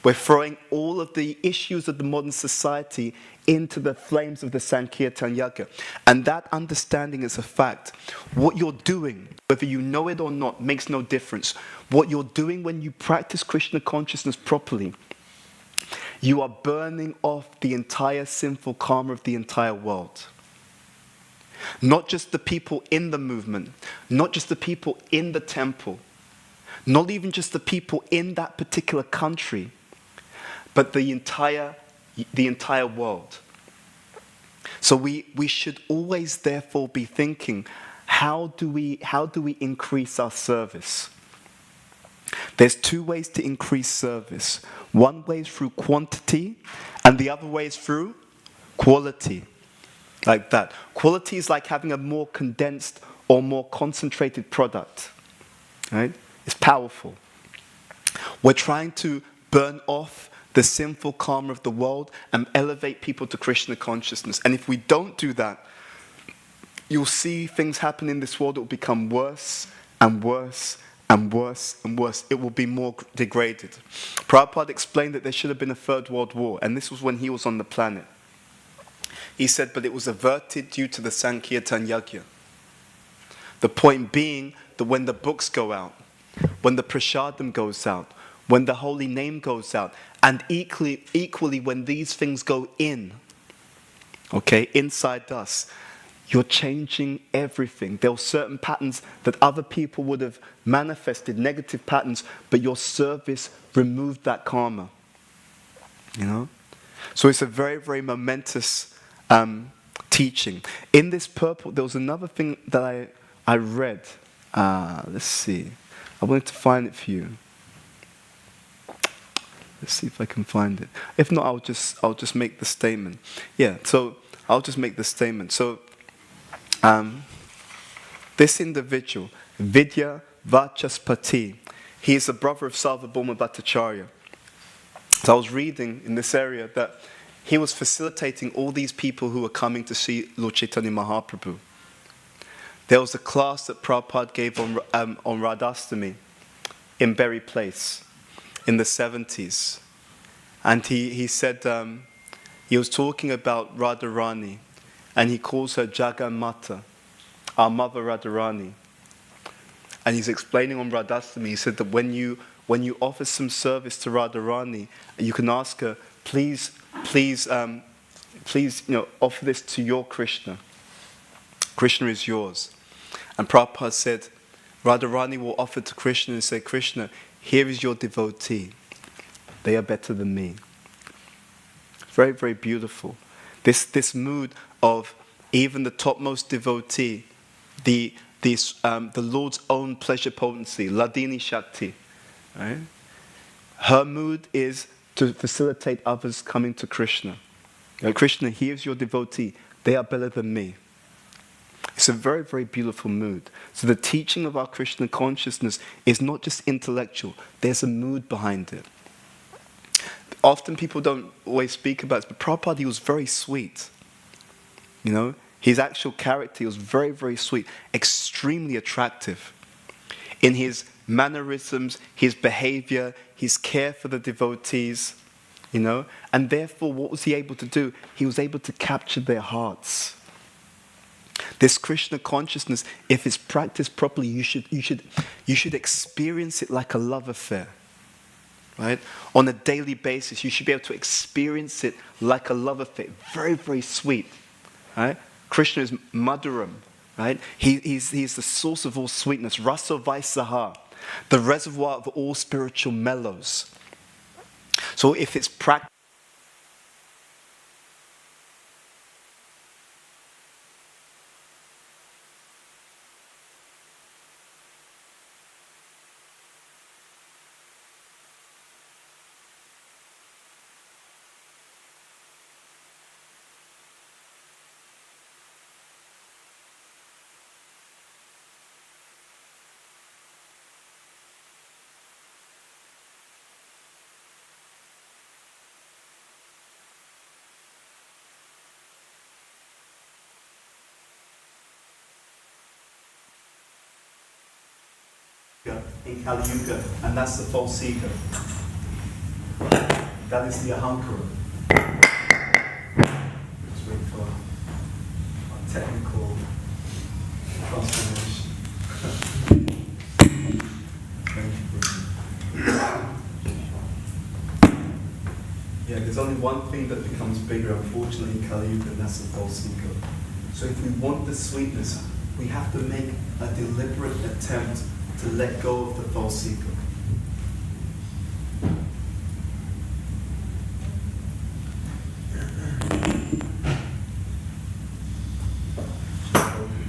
We're throwing all of the issues of the modern society into the flames of the Sankirtan Yajna. And that understanding is a fact. What you're doing, whether you know it or not, makes no difference. What you're doing when you practice Krishna consciousness properly, you are burning off the entire sinful karma of the entire world. Not just the people in the movement, not just the people in the temple, not even just the people in that particular country, but the entire world. So we should always therefore be thinking, how do we increase our service? There's two ways to increase service. One way is through quantity, and the other way is through quality. Like that. Quality is like having a more condensed or more concentrated product. Right? It's powerful. We're trying to burn off the sinful karma of the world and elevate people to Krishna consciousness. And if we don't do that, you'll see things happen in this world that will become worse and worse and worse and worse. It will be more degraded. Prabhupada explained that there should have been a third world war, and this was when he was on the planet. He said, but it was averted due to the Sankirtan Yajna. The point being that when the books go out, when the prasadam goes out, when the holy name goes out, and equally when these things go in, okay, inside us, you're changing everything. There are certain patterns that other people would have manifested, negative patterns, but your service removed that karma. You know? So it's a very, very momentous teaching. In this purport, there was another thing that I read. Let's see. I wanted to find it for you. Let's see if I can find it. If not, I'll just make the statement. Yeah, so I'll just make the statement. So this individual, Vidya Vachaspati, he is the brother of Sarvabhauma Bhattacharya. So I was reading in this area that he was facilitating all these people who were coming to see Lord Chaitanya Mahaprabhu. There was a class that Prabhupada gave on Radhastami in Berry Place in the 70s. And he said, he was talking about Radharani, and he calls her Jaganmata, our mother Radharani. And he's explaining on Radhastami, he said that when you offer some service to Radharani, you can ask her, please, offer this to your Krishna. Krishna is yours. And Prabhupada said, Radharani will offer to Krishna and say, Krishna, here is your devotee. They are better than me. Very, very beautiful. This mood of even the topmost devotee, the Lord's own pleasure potency, Ladini Shakti, right? Her mood is to facilitate others coming to Krishna. Krishna, here's your devotee. They are better than me. It's a very, very beautiful mood. So the teaching of our Krishna consciousness is not just intellectual. There's a mood behind it. Often people don't always speak about it, but Prabhupada, he was very sweet. His actual character, he was very, very sweet, extremely attractive. In his mannerisms, his behavior, his care for the devotees, and therefore what was he able to do? He was able to capture their hearts. This Krishna consciousness, if it's practiced properly, you should experience it like a love affair. Right? On a daily basis, you should be able to experience it like a love affair. Very, very sweet. Right? Krishna is Madhuram. Right? He's the source of all sweetness. Rasa Vaisaha, the reservoir of all spiritual mellows. So if it's practiced, in Kali Yuga, and that's the false ego. That is the ahankara. Just wait for our technical transformation. Yeah, there's only one thing that becomes bigger, unfortunately, in Kali Yuga, and that's the false ego. So if we want the sweetness, we have to make a deliberate attempt to let go of the false ego.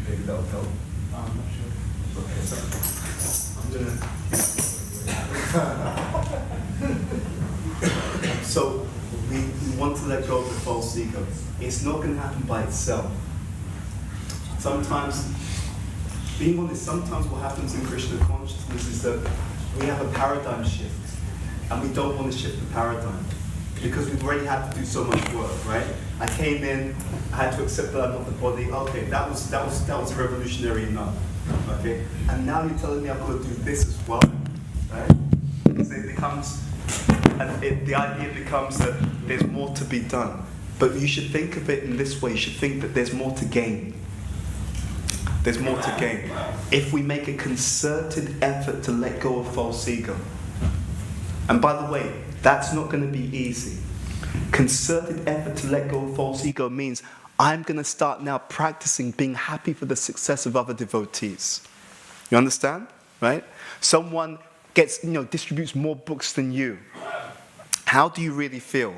Maybe that'll help. I'm not sure. Okay, sorry. So we want to let go of the false ego. It's not going to happen by itself. Being honest, sometimes what happens in Krishna consciousness is that we have a paradigm shift, and we don't want to shift the paradigm because we've already had to do so much work, right? I came in, I had to accept that I'm not the body. Okay, that was revolutionary enough, okay? And now you're telling me I've got to do this as well, right? So it becomes, the idea becomes that there's more to be done, but you should think of it in this way. You should think that there's more to gain. There's more to gain. If we make a concerted effort to let go of false ego. And by the way, that's not going to be easy. Concerted effort to let go of false ego means I'm going to start now practicing being happy for the success of other devotees. You understand? Right? Someone distributes more books than you. How do you really feel?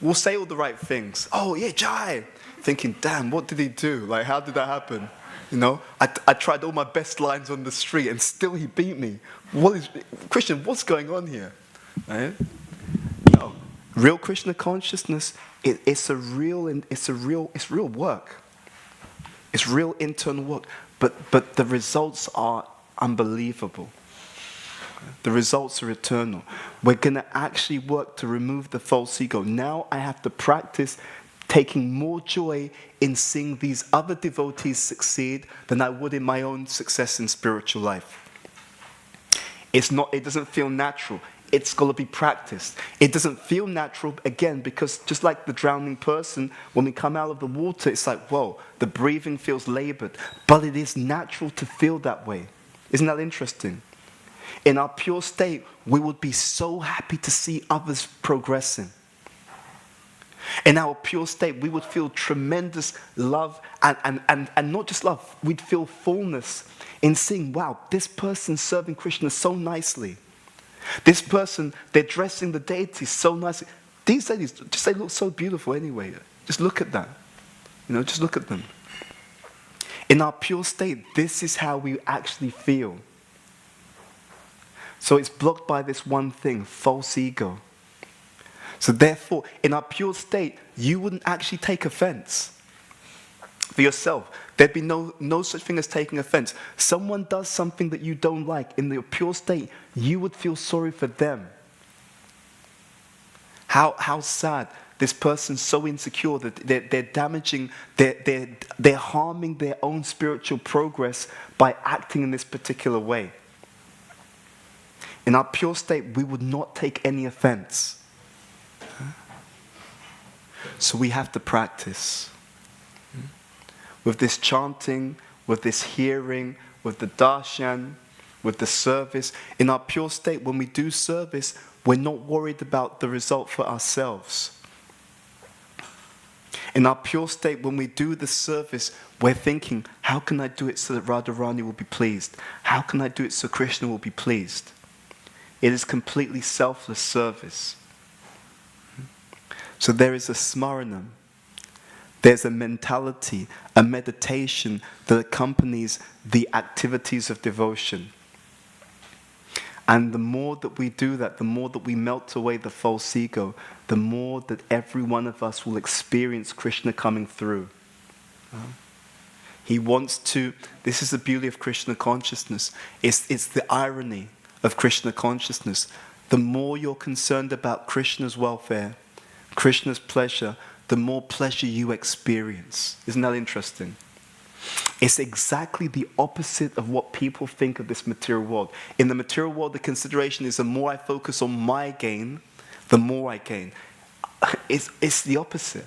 We'll say all the right things. Oh, yeah, Jai. Thinking, damn, what did he do? Like, how did that happen? You know, I tried all my best lines on the street and still he beat me. Christian, what's going on here? Right? No. Real Krishna consciousness, it's real work. It's real internal work. But the results are unbelievable. The results are eternal. We're going to actually work to remove the false ego. Now I have to practice taking more joy in seeing these other devotees succeed than I would in my own success in spiritual life. It doesn't feel natural. It's got to be practiced. It doesn't feel natural, again, because just like the drowning person, when we come out of the water, it's like, whoa, the breathing feels labored. But it is natural to feel that way. Isn't that interesting? In our pure state, we would be so happy to see others progressing. In our pure state, we would feel tremendous love and not just love, we'd feel fullness in seeing, wow, this person's serving Krishna so nicely. This person, they're dressing the deities so nicely. These ladies, they look so beautiful anyway. Just look at that. Just look at them. In our pure state, this is how we actually feel. So it's blocked by this one thing, false ego. So therefore, in our pure state, you wouldn't actually take offense for yourself. There'd be no such thing as taking offense. Someone does something that you don't like. In the pure state, you would feel sorry for them. How sad. This person's so insecure that they're damaging, they're harming their own spiritual progress by acting in this particular way. In our pure state, we would not take any offense. So we have to practice. With this chanting, with this hearing, with the darshan, with the service. In our pure state, when we do service, we're not worried about the result for ourselves. In our pure state, when we do the service, we're thinking, how can I do it so that Radharani will be pleased? How can I do it so Krishna will be pleased? It is completely selfless service. So there is a smaranam. There's a mentality, a meditation that accompanies the activities of devotion. And the more that we do that, the more that we melt away the false ego, the more that every one of us will experience Krishna coming through. He wants to, this is the beauty of Krishna consciousness. It's the irony of Krishna consciousness. The more you're concerned about Krishna's welfare, Krishna's pleasure, the more pleasure you experience. Isn't that interesting? It's exactly the opposite of what people think of this material world. In the material world, the consideration is the more I focus on my gain, the more I gain. It's the opposite.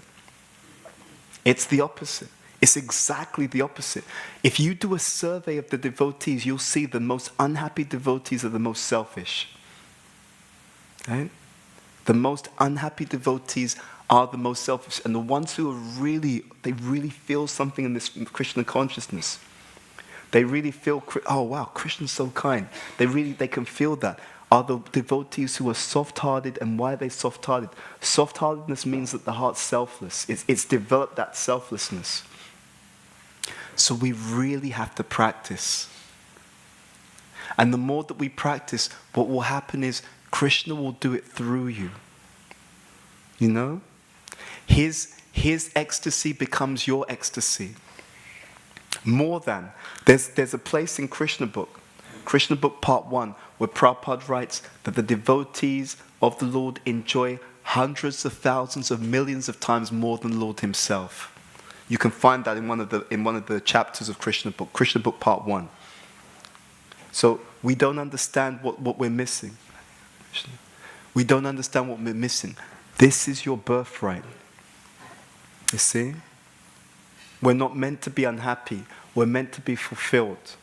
It's the opposite. It's exactly the opposite. If you do a survey of the devotees, you'll see the most unhappy devotees are the most selfish. Right? The most unhappy devotees are the most selfish, and the ones who are they really feel something in this Krishna consciousness. They really feel, oh wow, Krishna's so kind. They can feel that. Are the devotees who are soft-hearted, and why are they soft-hearted? Soft-heartedness means that the heart's selfless. It's developed that selflessness. So we really have to practice. And the more that we practice, what will happen is Krishna will do it through you. You know? His ecstasy becomes your ecstasy. More than. There's a place in Krishna book part 1, where Prabhupada writes that the devotees of the Lord enjoy hundreds of thousands of millions of times more than the Lord himself. You can find that in one of the chapters of Krishna book part 1. So we don't understand what we're missing. We don't understand what we're missing. This is your birthright. You see? We're not meant to be unhappy. We're meant to be fulfilled.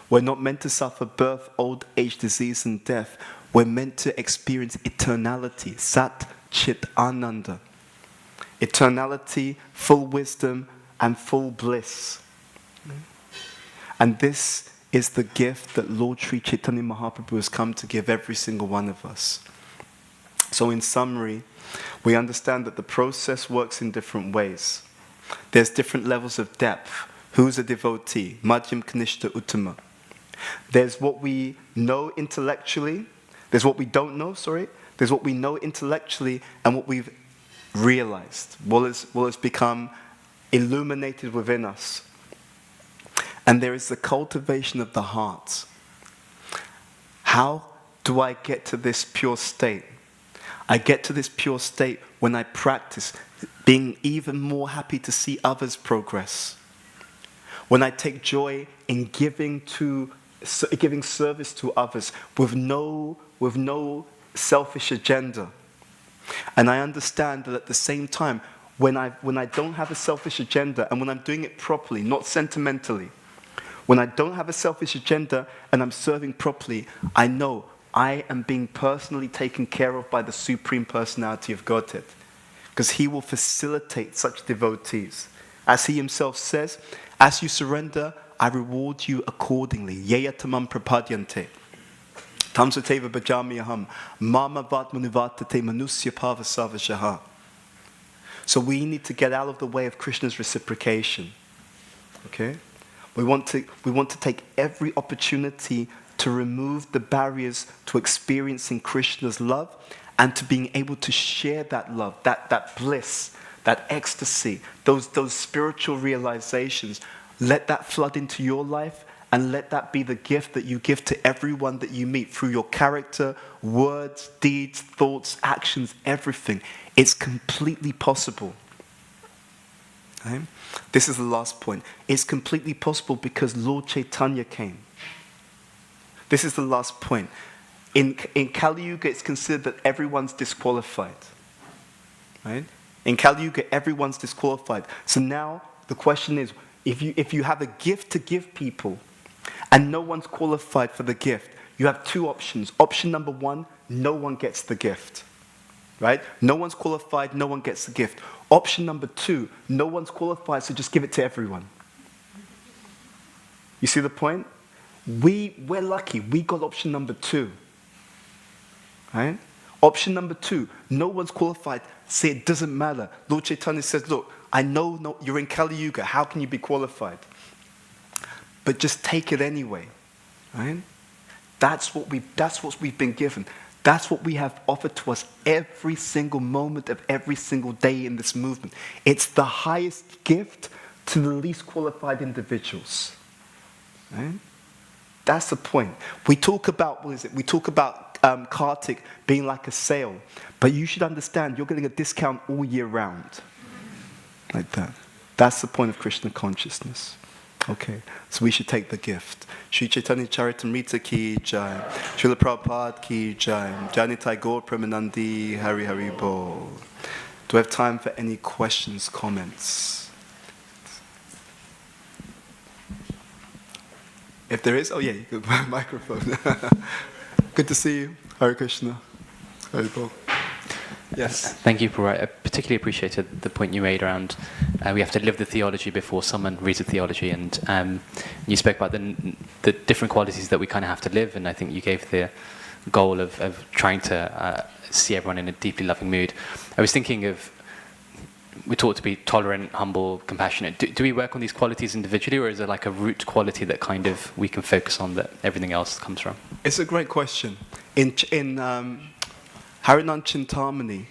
We're not meant to suffer birth, old age, disease, and death. We're meant to experience eternality. Sat Chit Ananda. Eternality, full wisdom, and full bliss. And this is the gift that Lord Sri Chaitanya Mahaprabhu has come to give every single one of us. So in summary, we understand that the process works in different ways. There's different levels of depth. Who's a devotee? Madhyam, Kanishta, Uttama. There's what we know intellectually. There's what we don't know, There's what we know intellectually and what we've realized. What has become illuminated within us. And there is the cultivation of the heart. How do I get to this pure state? I get to this pure state when I practice being even more happy to see others progress. When I take joy in giving service to others with no selfish agenda. And I understand that at the same time, when I don't have a selfish agenda and when I'm doing it properly, not sentimentally, when I don't have a selfish agenda and I'm serving properly, I know I am being personally taken care of by the Supreme Personality of Godhead. Because he will facilitate such devotees. As he himself says, as you surrender, I reward you accordingly. Yeya tamam prapadyante. Tamsateva bhajamiyaham. Mama vatmanuvatate manusya pavasavashaha. So we need to get out of the way of Krishna's reciprocation. Okay? We want to take every opportunity to remove the barriers to experiencing Krishna's love and to being able to share that love, that bliss, that ecstasy, those spiritual realizations. Let that flood into your life and let that be the gift that you give to everyone that you meet through your character, words, deeds, thoughts, actions, everything. It's completely possible. Okay? This is the last point. It's completely possible because Lord Chaitanya came. This is the last point. In Kali Yuga, it's considered that everyone's disqualified. Right? In Kali Yuga, everyone's disqualified. So now the question is, if you have a gift to give people and no one's qualified for the gift, you have two options. Option number one, no one gets the gift. Right? No one's qualified, no one gets the gift. Option number two, no one's qualified, so just give it to everyone. You see the point? We're lucky, we got option number two. Right? Option number two, no one's qualified, say it doesn't matter. Lord Chaitanya says, look, I know you're in Kali Yuga, how can you be qualified? But just take it anyway. Right? That's what we've been given. That's what we have offered to us every single moment of every single day in this movement. It's the highest gift to the least qualified individuals. Right? That's the point. We talk about, We talk about Kartik being like a sale. But you should understand, you're getting a discount all year round. Like that. That's the point of Krishna consciousness. Okay, so we should take the gift. Shri Chaitanya Charitamrita ki jai. Srila Prabhupada ki jai. Janitai Gaur Premanandi Hari Hari Bol. Do I have time for any questions, comments? If there is, oh yeah, you can put a microphone. Good to see you. Hare Krishna. Hari Bol. Yes. Thank you, Pura. I particularly appreciated the point you made around we have to live the theology before someone reads the theology, and you spoke about the different qualities that we kind of have to live, and I think you gave the goal of trying to see everyone in a deeply loving mood. I was thinking of, we taught to be tolerant, humble, compassionate. Do we work on these qualities individually, or is there like a root quality that kind of we can focus on that everything else comes from? It's a great question. In Harinam Chintamani,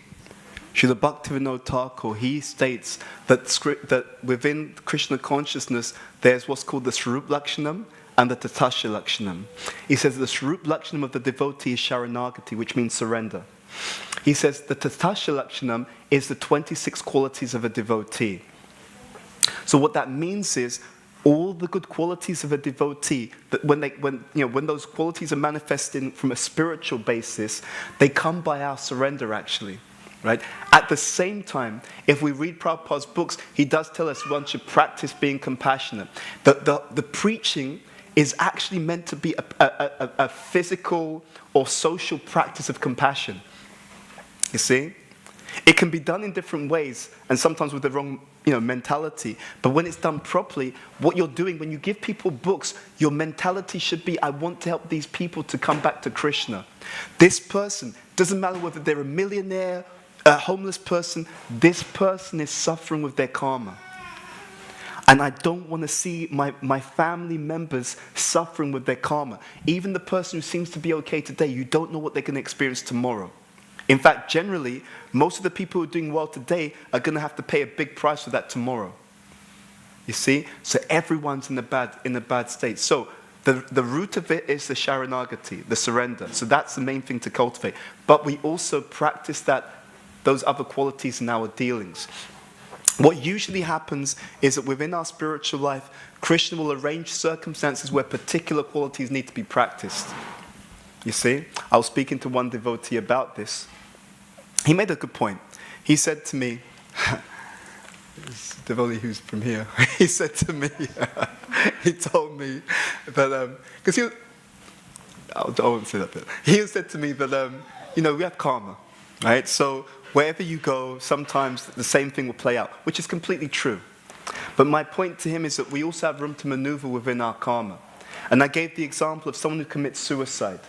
Srila Bhaktivedanta Thakur, he states that within Krishna consciousness, there's what's called the Swarup Lakshanam and the Tatasya Lakshanam. He says the Swarup Lakshanam of the devotee is Sharanagati, which means surrender. He says the Tatasya Lakshanam is the 26 qualities of a devotee. So what that means is all the good qualities of a devotee, that when those qualities are manifested from a spiritual basis, they come by our surrender actually. Right? At the same time, if we read Prabhupada's books, he does tell us one should practice being compassionate. The preaching is actually meant to be a physical or social practice of compassion. You see? It can be done in different ways, and sometimes with the wrong mentality. But when it's done properly, what you're doing, when you give people books, your mentality should be, I want to help these people to come back to Krishna. This person, doesn't matter whether they're a millionaire, a homeless person, this person is suffering with their karma. And I don't want to see my family members suffering with their karma. Even the person who seems to be okay today, you don't know what they're going to experience tomorrow. In fact, generally, most of the people who are doing well today are going to have to pay a big price for that tomorrow. You see? So everyone's in a bad state. So the root of it is the sharanagati, the surrender. So that's the main thing to cultivate. But we also practice those other qualities in our dealings. What usually happens is that within our spiritual life, Krishna will arrange circumstances where particular qualities need to be practiced. You see? I was speaking to one devotee about this. He made a good point. He said to me, this devotee who's from here, he said to me, he told me that, because I won't say that bit. He said to me that, we have karma, right? So wherever you go, sometimes the same thing will play out, which is completely true. But my point to him is that we also have room to maneuver within our karma. And I gave the example of someone who commits suicide,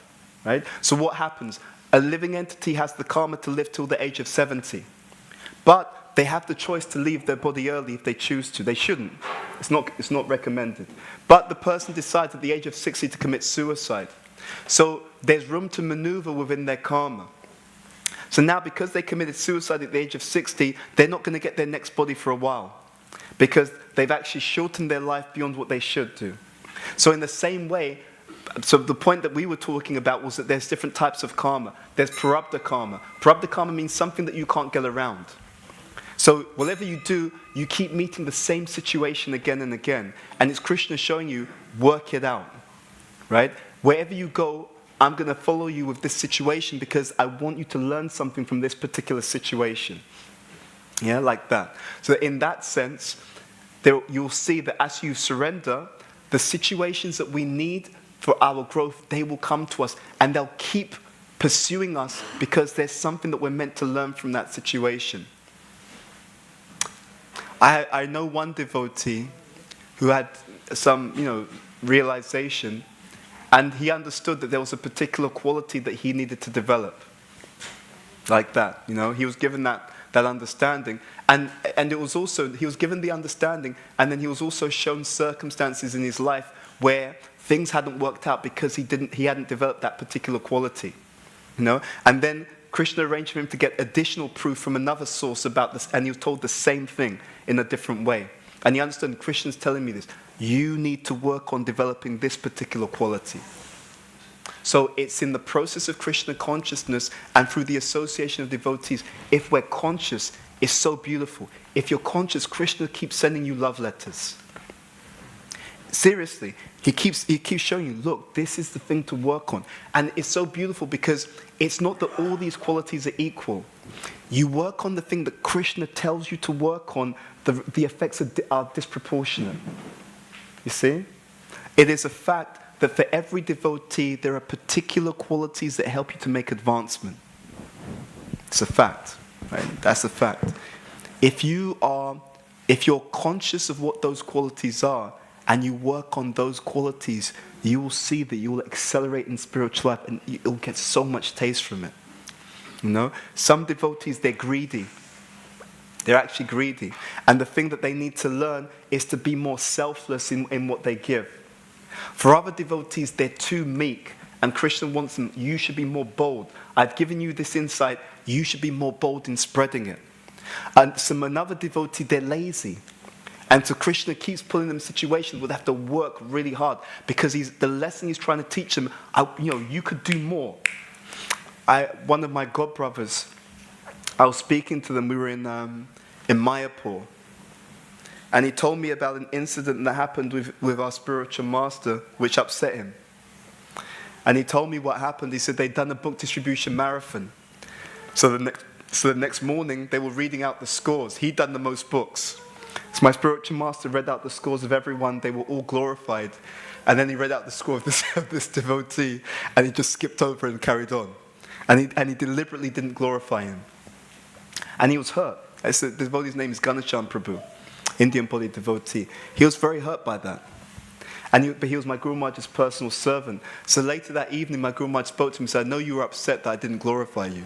right? So what happens? A living entity has the karma to live till the age of 70. But they have the choice to leave their body early if they choose to. They shouldn't. It's not recommended. But the person decides at the age of 60 to commit suicide. So there's room to maneuver within their karma. So now because they committed suicide at the age of 60, they're not going to get their next body for a while. Because they've actually shortened their life beyond what they should do. So in the same way, so the point that we were talking about was that there's different types of karma. There's prarabdha karma. Prarabdha karma means something that you can't get around. So whatever you do, you keep meeting the same situation again and again. And it's Krishna showing you, work it out. Right? Wherever you go, I'm going to follow you with this situation because I want you to learn something from this particular situation. Yeah, like that. So in that sense, you'll see that as you surrender, the situations that we need for our growth, they will come to us and they'll keep pursuing us because there's something that we're meant to learn from that situation. I know one devotee who had some, realization, and he understood that there was a particular quality that he needed to develop. Like that, he was given that understanding. And it was also, he was given the understanding, and then he was also shown circumstances in his life where things hadn't worked out because he hadn't developed that particular quality. And then Krishna arranged for him to get additional proof from another source about this, and he was told the same thing in a different way. And he understood, Krishna's telling me this, you need to work on developing this particular quality. So it's in the process of Krishna consciousness and through the association of devotees, if we're conscious, it's so beautiful. If you're conscious, Krishna keeps sending you love letters. Seriously, he keeps showing you, look, this is the thing to work on. And it's so beautiful because it's not that all these qualities are equal. You work on the thing that Krishna tells you to work on, the effects are disproportionate. You see? It is a fact that for every devotee, there are particular qualities that help you to make advancement. It's a fact, right? That's a fact. If you're conscious of what those qualities are, and you work on those qualities, you will see that you will accelerate in spiritual life and you'll get so much taste from it. Some devotees, they're greedy. They're actually greedy. And the thing that they need to learn is to be more selfless in what they give. For other devotees, they're too meek. And Krishna wants them, you should be more bold. I've given you this insight, you should be more bold in spreading it. And another devotee, they're lazy. And so Krishna keeps pulling them in situations where they have to work really hard because the lesson he's trying to teach them, you could do more. One of my godbrothers, I was speaking to them, we were in Mayapur, and he told me about an incident that happened with our spiritual master, which upset him. And he told me what happened. He said they'd done a book distribution marathon. So the next morning, they were reading out the scores. He'd done the most books. So my spiritual master read out the scores of everyone. They were all glorified. And then he read out the score of this devotee, and he just skipped over and carried on. And he deliberately didn't glorify him. And he was hurt. The devotee's name is Ganesham Prabhu, Indian body devotee. He was very hurt by that. But he was my Guru Maharaj's personal servant. So later that evening, my Guru Maharaj spoke to him and said, I know you were upset that I didn't glorify you.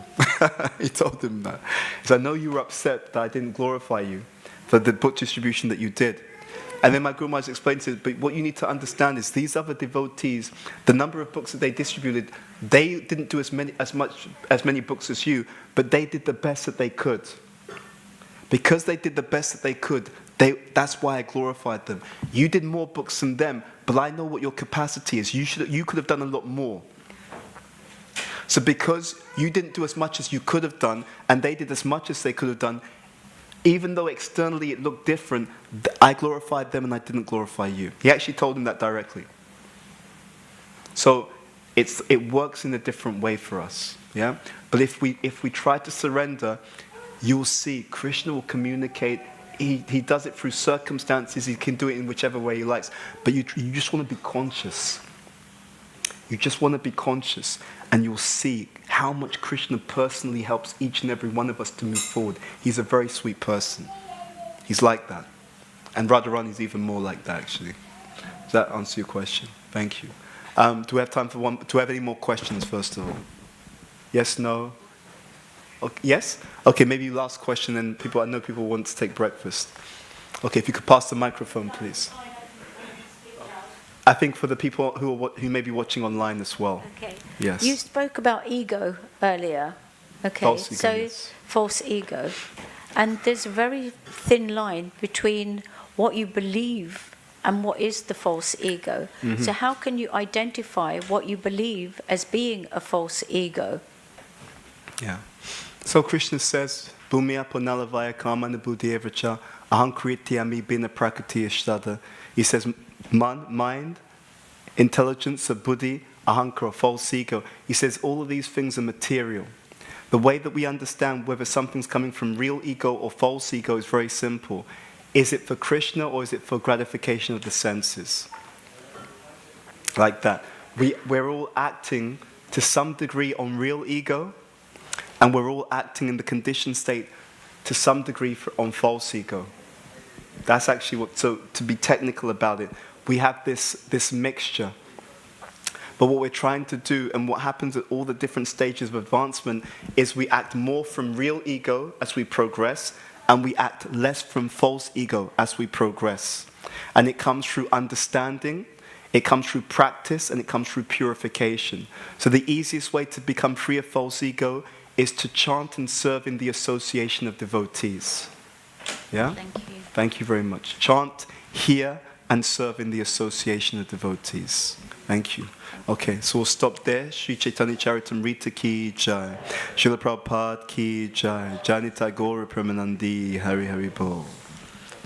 He told him that. He said, I know you were upset that I didn't glorify you for the book distribution that you did. And then my Guru Maharaj explained to him, but what you need to understand is these other devotees, the number of books that they distributed, they didn't do as many books as you, but they did the best that they could. Because they did the best that they could, that's why I glorified them. You did more books than them, but I know what your capacity is. You could have done a lot more. So because you didn't do as much as you could have done, and they did as much as they could have done, even though externally it looked different, I glorified them and I didn't glorify you. He actually told him that directly. So it works in a different way for us. Yeah? But if we try to surrender, you will see Krishna will communicate. He does it through circumstances. He can do it in whichever way he likes. But you just want to be conscious. You just want to be conscious. And you'll see how much Krishna personally helps each and every one of us to move forward. He's a very sweet person. He's like that. And Radharani is even more like that, actually. Does that answer your question? Thank you. Do we have time for one? Do we have any more questions, first of all? Yes, no? Okay, yes? Okay, maybe last question, and I know people want to take breakfast. Okay, if you could pass the microphone, please. I think for the people who may be watching online as well. Okay. Yes. You spoke about ego earlier. Okay. False ego, so yes. False ego. And there's a very thin line between what you believe and what is the false ego. Mm-hmm. So how can you identify what you believe as being a false ego? Yeah. So Krishna says, Bhumya Punalavaya Kamana Buddhi Evacha Ahankriti Bina Prakriti Ishtada. He says, mind, intelligence, or buddhi, ahankara, false ego. He says all of these things are material. The way that we understand whether something's coming from real ego or false ego is very simple. Is it for Krishna or is it for gratification of the senses? Like that. We're all acting to some degree on real ego, and we're all acting in the conditioned state to some degree on false ego. That's actually what, so to be technical about it, we have this mixture. But what we're trying to do, and what happens at all the different stages of advancement, is we act more from real ego as we progress, and we act less from false ego as we progress. And it comes through understanding, it comes through practice, and it comes through purification. So the easiest way to become free of false ego is to chant and serve in the association of devotees. Yeah? Thank you. Thank you very much. Chant, hear, and serve in the association of devotees. Thank you. Okay, so we'll stop there. Sri Chaitanya Charitamrita ki jai. Srila Prabhupada ki jai. Jani Tagore Premanandi Hari Hari Bol.